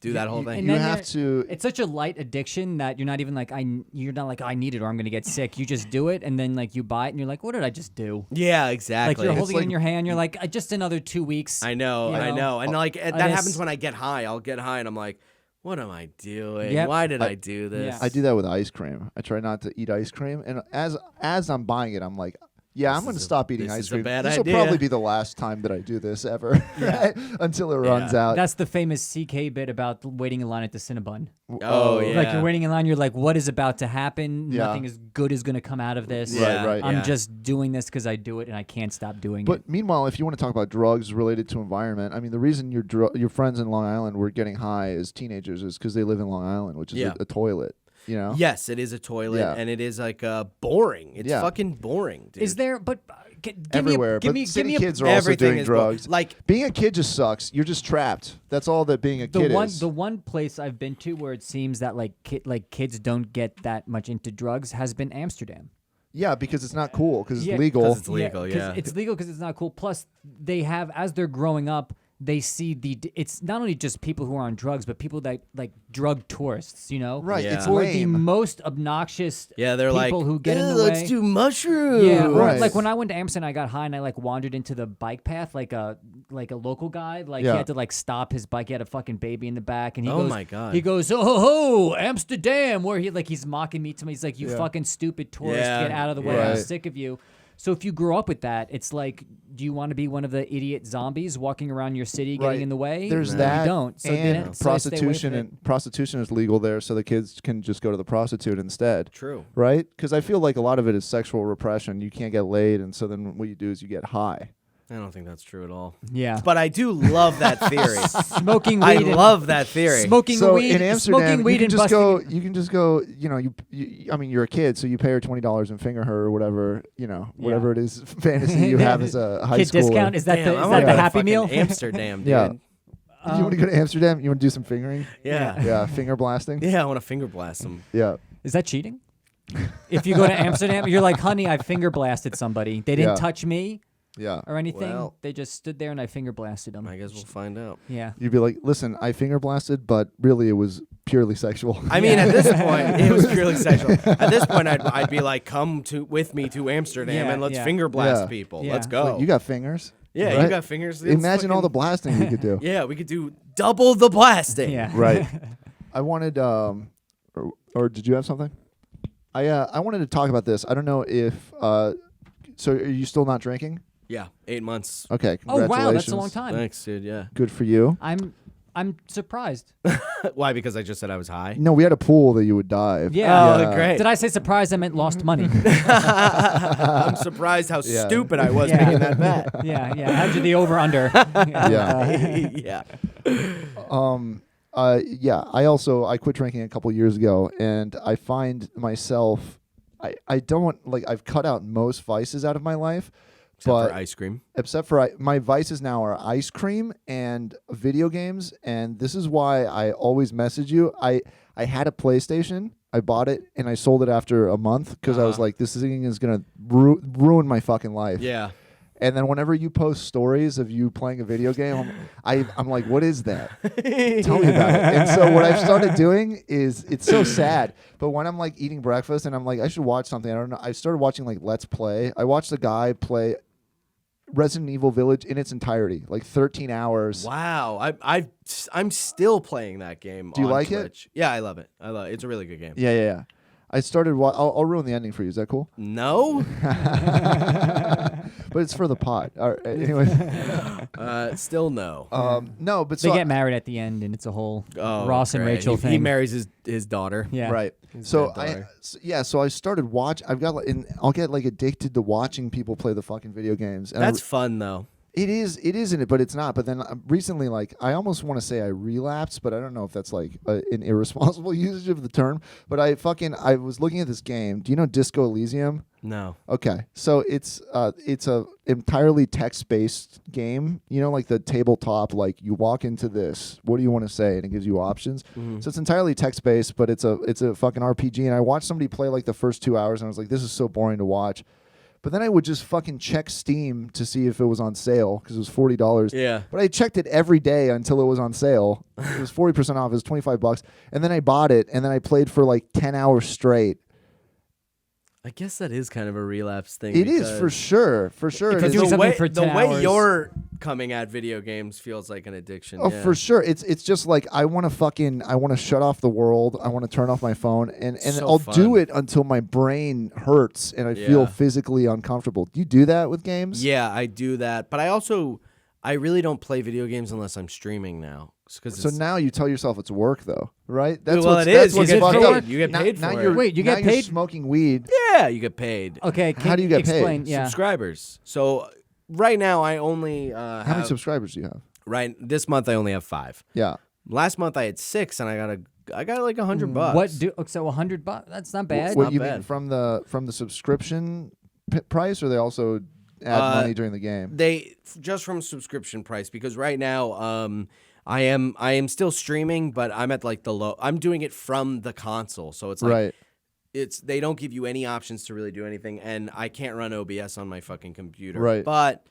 do that whole thing. And You then have to. It's such a light addiction that you're not even like you're not like I need it or I'm gonna get sick. You just do it, and then like you buy it, and you're like, what did I just do? Yeah, Like exactly. you're holding it in your hand. You're like, just another 2 weeks. I know, you know? and like that just- happens when I get high. I'll get high, and I'm like, what am I doing? Yep. Why did I do this? Yeah. I do that with ice cream. I try not to eat ice cream, and as I'm buying it, I'm like, yeah, I'm going to stop eating this ice is a cream. bad This will idea. probably be the last time that I do this ever, until it runs out. That's the famous CK bit about waiting in line at the Cinnabon. Oh, yeah. Like you're waiting in line, you're like, what is about to happen? Yeah. Nothing is good is going to come out of this. Yeah, right. I'm yeah. just doing this because I do it and I can't stop doing it. But meanwhile, if you want to talk about drugs related to environment, I mean, the reason your friends in Long Island were getting high as teenagers is because they live in Long Island, which is a toilet. You know? Yes, it is a toilet, Yeah. and it is like boring. It's fucking boring, dude. is there? But give Everywhere. Me, But city give me kids are also everything doing is drugs. like being a kid just sucks. You're just trapped. That's all that being a kid is. the one place I've been to where it seems that like kids don't get that much into drugs has been Amsterdam. Yeah, because it's not cool. Because Yeah, it's legal. 'cause it's legal, 'cause yeah. It's legal because it's not cool. Plus, they have as they're growing up. They see it's not only just people who are on drugs, but people that like drug tourists, you know? Right, Yeah. it's Who are lame. the most obnoxious they're people like, who get in the let's way. do mushrooms. Yeah, or Right. like when I went to Amsterdam, I got high and I like wandered into the bike path like a local guy. Like Yeah. he had to like stop his bike. He had a fucking baby in the back, and he Oh goes, my God. he goes, oh ho, ho, Amsterdam, where he's mocking me to me. He's like, you fucking stupid tourist, Yeah. get out of the way. Right. I'm sick of you. So if you grew up with that, it's like, do you want to be one of the idiot zombies walking around your city Right. getting in the way? There's You that, don't. So and then, so I stay away prostitution from it. and prostitution is legal there, so the kids can just go to the prostitute instead. True. Right? Because I feel like a lot of it is sexual repression. You can't get laid, and so then what you do is you get high. I don't think that's true at all. Yeah. But I do love that theory. Smoking weed. I love that theory. Smoking So weed. in Amsterdam, smoking weed you can and just busting. go. You can just go. You know, I mean, you're a kid, so you pay her $20 and finger her or whatever. You know, whatever it is fantasy you have as a high Kid schooler. discount. Is that Damn, the, I is wanna that go the to Happy fucking Meal? Amsterdam, dude. Yeah. You want to go to Amsterdam? You want to do some fingering? Yeah. Yeah, finger blasting. Yeah, I want to finger blast them. Yeah. Is that cheating? If you go to Amsterdam, you're like, honey, I finger blasted somebody. They didn't Yeah. touch me Yeah. or anything. Well- They just stood there and I finger blasted them. I guess we'll find out. Yeah. You'd be like, listen, I finger blasted, but really it was purely sexual. I mean, at this point, it was purely sexual. At this point, I'd be like, come with me to Amsterdam Yeah, and let's yeah. finger blast Yeah. people. Yeah. Let's go. Like, you got fingers. yeah, right? you got fingers. It's Imagine all the fucking- blasting we could do. Yeah, we could do double the blasting. Yeah. Right. I wanted, or did you have something? I wanted to talk about this. I don't know if, so are you still not drinking? Yeah, 8 months. Okay. Oh wow, that's a long congratulations. time. Thanks, dude. Yeah. Good for you. I'm surprised. Why? Because I just said I was high. No, we had a pool that you would dive. Yeah. Oh, great. Did I say surprised? I meant lost money. I'm surprised how Yeah. stupid I was Yeah. making that bet. yeah. How'd you the over under? Yeah. Yeah. Yeah. I quit drinking a couple years ago, and I find myself, I don't like. I've cut out most vices out of my life, Except but for ice cream. except for my vices now are ice cream and video games, and this is why I always message you. I had a PlayStation. I bought it and I sold it after a month because I was like, this thing is gonna ruin my fucking life. Yeah. And then whenever you post stories of you playing a video game, I'm like, what is that? Tell me about it. And so what I've started doing is, it's so sad, but when I'm like eating breakfast and I'm like, I should watch something. I don't know. I started watching like Let's Play. I watched a guy play Resident Evil Village in its entirety, like 13 hours. Wow. I'm still playing that game. Do you on like it? Twitch. Yeah, I love it. It's a really good game. Yeah. I started. I'll ruin the ending for you. Is that cool? No. But it's for the pod. All right, anyway. Still no. No, but They so get married at the end, and it's a whole Oh, Ross and great. Rachel He thing. marries his daughter. Yeah. right. His So dead daughter. so I started I've got I'll get like addicted to watching people play the fucking video games. And That's fun though. it isn't it? But it's not. But then recently, like, I almost want to say I relapsed, but I don't know if that's like an irresponsible usage of the term. But I was looking at this game. Do you know Disco Elysium? No. Okay, so it's a entirely text-based game. You know, like the tabletop, like you walk into this, what do you want to say, and it gives you options. So it's entirely text-based, but it's a fucking RPG. And I watched somebody play like the first 2 hours, and I was like, this is so boring to watch. But then I would just fucking check Steam to see if it was on sale because it was $40. Yeah. But I checked it every day until it was on sale. It was 40% off. It was $25, and then I bought it, and then I played for like 10 hours straight. I guess that is kind of a relapse thing. It is for sure. For sure. Because It is. doing something way, for 10 the way hours. you're coming at video games feels like an addiction. Oh, yeah. for sure. It's just like I want to shut off the world. I want to turn off my phone, and So I'll fun. do it until my brain hurts and I feel Yeah. physically uncomfortable. Do you do that with games? Yeah, I do that. But I really don't play video games unless I'm streaming now. So now you tell yourself it's work, though, right? That's Well, what's, it that's is. what's You get fucked paid. up. You get paid now for it. you're- Wait, you now get you're paid? smoking weed. Yeah, you get paid. Okay. How do you get paid? explain? Yeah. Subscribers. So right now I only How many have, subscribers do you have? right this month I only have 5. Yeah. Last month I had 6, and I got like $100. So $100? That's not bad. What not you mean bad. from the subscription price, or they also add money during the game? They just from subscription price, because right now I am still streaming, but I'm at like the low. I'm doing it from the console, so it's like Right. they don't give you any options to really do anything, and I can't run OBS on my fucking computer. Right. But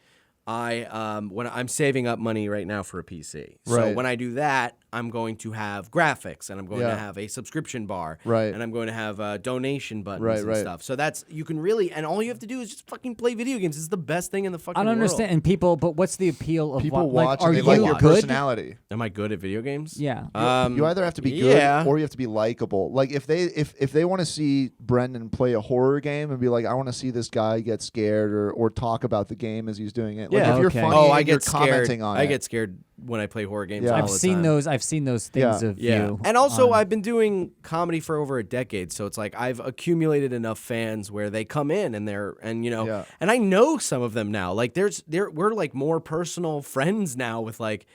when I'm saving up money right now for a PC. So Right. when I do that, I'm going to have graphics, and I'm going Yeah. to have a subscription bar, Right. and I'm going to have donation buttons Right, and right. stuff. So you can really, and all you have to do is just fucking play video games. It's the best thing in the fucking I don't world. understand. And but what's the appeal of People like, watch are and they you like your good? personality. Am I good at video games? Yeah. You either have to be good yeah. or you have to be likable. Like if they want to see Brendan play a horror game and be like, I want to see this guy get scared or talk about the game as he's doing it. Like Yeah. if you're Okay. funny, Oh, and I you're get scared. commenting on I it. get scared when I play horror games. Yeah. all I've the seen time. those. I've seen those things Yeah. of Yeah, you. and also I've been doing comedy for over a decade, so it's like I've accumulated enough fans where they come in and Yeah. and I know some of them now. Like we're like more personal friends now with like.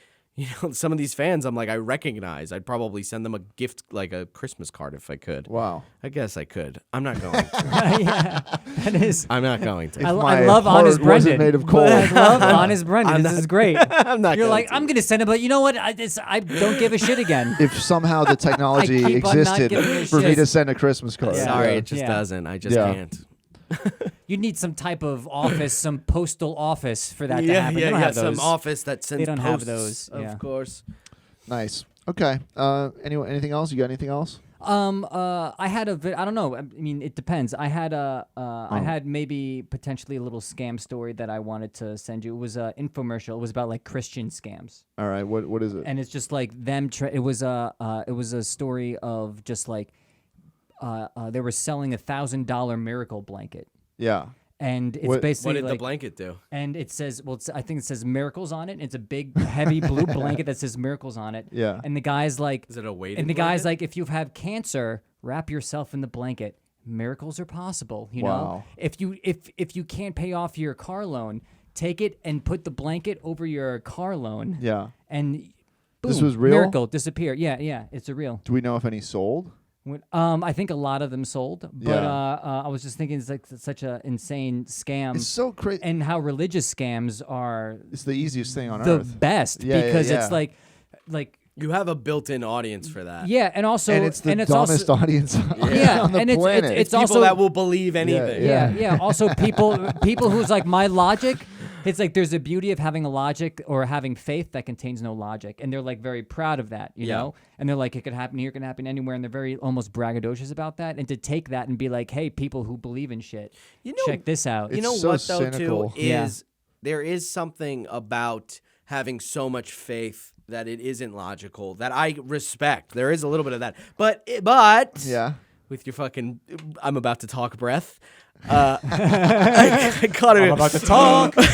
Some of these fans, I'm like, I recognize. I'd probably send them a gift, like a Christmas card, if I could. Wow. I guess I could. I'm not going. Yeah, that is. I'm not going to. I My love heart Honest wasn't Brendan. made of coal. I love Honest Brendan. This is great. I'm not. You're going like, to. I'm gonna send it, but you know what? I don't give a shit again. If somehow the technology I keep on not existed giving a for me shit. to send a Christmas card. Yeah. Sorry, Yeah. it just Yeah. doesn't. I just Yeah. can't. You need some type of office, some postal office for that to Yeah, happen. They yeah, don't yeah. have those. Some office that sends. They don't have posts, those, yeah. Of course. Nice. Okay. Anything else? You got anything else? I had I don't know. I mean, it depends. I had I had maybe potentially a little scam story that I wanted to send you. It was an infomercial. It was about like Christian scams. All right. What is it? And it's just like them. It was a story of just like they were selling $1,000 miracle blanket, Yeah. and it's What basically What did like, the blanket do? and it says, I think it says miracles on it. And it's a big, heavy blue blanket that says miracles on it. Yeah. And the guy's like, Is it a weighted? and the guy's blanket? like, if you have cancer, wrap yourself in the blanket. Miracles are possible. You know, Wow. if you can't pay off your car loan, take it and put the blanket over your car loan. Yeah. And boom, This was real? miracle disappear. Yeah, it's a real. Do we know if any sold? I think a lot of them sold, but Yeah. I was just thinking it's like such an insane scam, It's so crazy. and how religious scams are It's the easiest thing on the earth. best Yeah, because yeah. it's like You have a built-in audience for that. yeah, and also And it's the dumbest also, audience yeah, on the and planet. it's People also that will believe anything. yeah. Also, people who's like my logic. It's like there's a beauty of having a logic or having faith that contains no logic, and they're like very proud of that, you know. And they're like, it could happen here, it can happen anywhere, and they're very almost braggadocious about that. And to take that and be like, hey, people who believe in shit, check this out. You know It's so what though cynical. too is there is something about having so much faith that it isn't logical that I respect. There is a little bit of that, but Yeah. with your fucking I'm about to talk breath. I caught it. I'm about to talk. But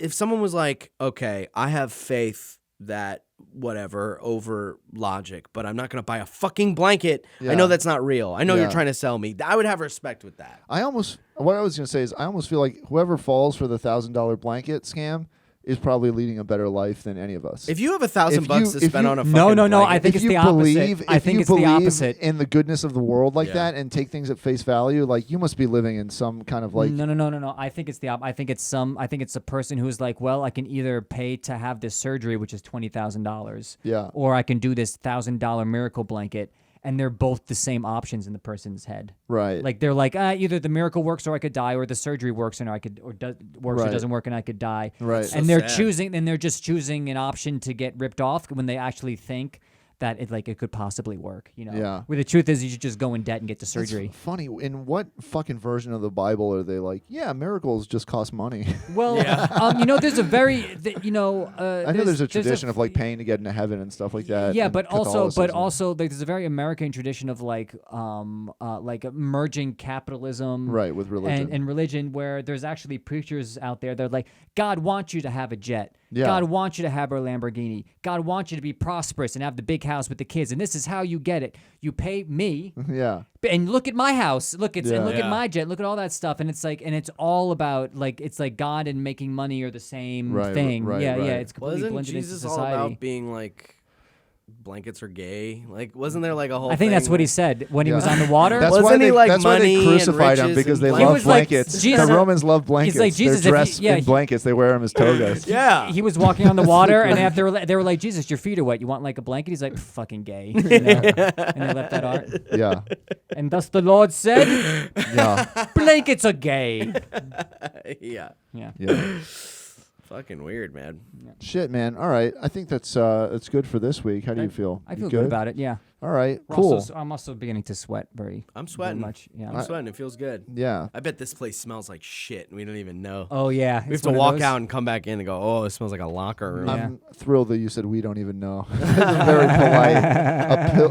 if someone was like, okay, I have faith that whatever over logic, but I'm not going to buy a fucking blanket. Yeah. I know that's not real. I know Yeah. you're trying to sell me. I would have respect with that. What I was going to say is I almost feel like whoever falls for the $1,000 blanket scam is probably leading a better life than any of us. If you have $1,000 to if spend you- on a fucking No, I blanket, think if it's you the opposite. believe, I if think you it's the believe opposite. in the goodness of the world like Yeah. that and take things at face value, like you must be living in some kind of like No. I think it's the I think it's a person who's like, well, I can either pay to have this surgery, which is $20,000, Yeah. or I can do this $1,000 miracle blanket, and they're both the same options in the person's head. right. Like they're like, either the miracle works or I could die, or the surgery works and works or Right. doesn't work and I could die. Right. So And they're sad. they're just choosing an option to get ripped off when they actually think that it could possibly work. You know. Yeah. Where the truth is, you should just go in debt and get the That's surgery. funny. In what fucking version of the Bible are they like? Yeah, miracles just cost money. Well, there's a I know there's a tradition of like paying to get into heaven and stuff like that. Yeah, in but Catholicism. also like, there's a very American tradition of like merging capitalism Right, with religion. and religion, where there's actually preachers out there that are like, God wants you to have a jet. Yeah. God wants you to have a Lamborghini. God wants you to be prosperous and have the big house with the kids. And this is how you get it. You pay me, yeah. and look at my house. And look Yeah. at my jet. Look at all that stuff. And it's like, and it's all about like, it's like God and making money are the same Right, thing. right, yeah. right. It's completely wasn't blended Jesus into all society. about being like blankets are gay? Like, wasn't there like a whole? I think that's thing what he where- said when he was Yeah. on the water. That's Wasn't why he they, like that's why they money and crucified him riches because and they blankets? love He was like, blankets. Jesus- the Romans love blankets. like, Jesus, if They're you- dressed yeah, in he- blankets. They wear them as togas. Yeah. He was walking on the water, and after they were like, Jesus, your feet are wet. You want like a blanket? He's like, fucking gay. You know? And they left that art. Yeah. And thus the Lord said, Yeah. blankets are gay. Yeah. Yeah. Yeah. Fucking weird, man. Shit, man. All right. I think that's good for this week. How do you feel? I You feel good about it. Yeah. All right, We're cool. I'm also beginning to sweat very. I'm sweating. Very much. Yeah. I'm sweating. It feels good. Yeah. I bet this place smells like shit, and we don't even know. Oh yeah. We have to walk out and come back in and go, oh, it smells like a locker room. Yeah. I'm thrilled that you said we don't even know. It's very polite,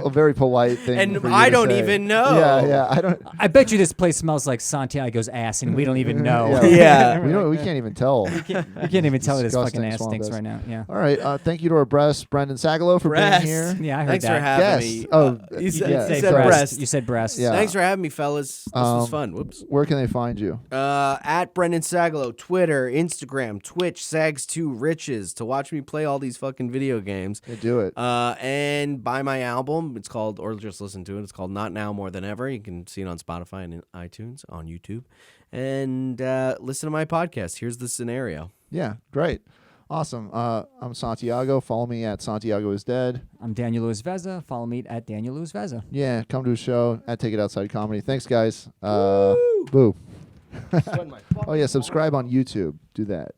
a very polite thing. And for you I to don't say. even know. Yeah, I don't. I bet you this place smells like Santiago's ass, and we don't even know. Yeah. We can't even tell. You can't even tell that his fucking Disgusting ass swamp stinks ass. right now. Yeah. All right. Thank you to our breast, Brendan Sagalow, for Breast. being here. Yeah, I heard Thanks that. for having Yes. me. Oh, you said, yeah. you Say said breast. You said breast. Yeah. Thanks for having me, fellas. This was fun. Whoops. Where can they find you? At Brendan Sagalow, Twitter, Instagram, Twitch, Sags2Riches to watch me play all these fucking video games. They do it. And buy my album. It's called, or just listen to it. It's called Not Now More Than Ever. You can see it on Spotify and iTunes, on YouTube. And listen to my podcast. Here's the scenario. Yeah, great. Awesome. I'm Santiago. Follow me at Santiago is Dead. I'm Daniel Luis Veza. Follow me at Daniel Luis Veza. Yeah, come to a show at Take It Outside Comedy. Thanks, guys. Boo. Oh, yeah, subscribe on YouTube. Do that.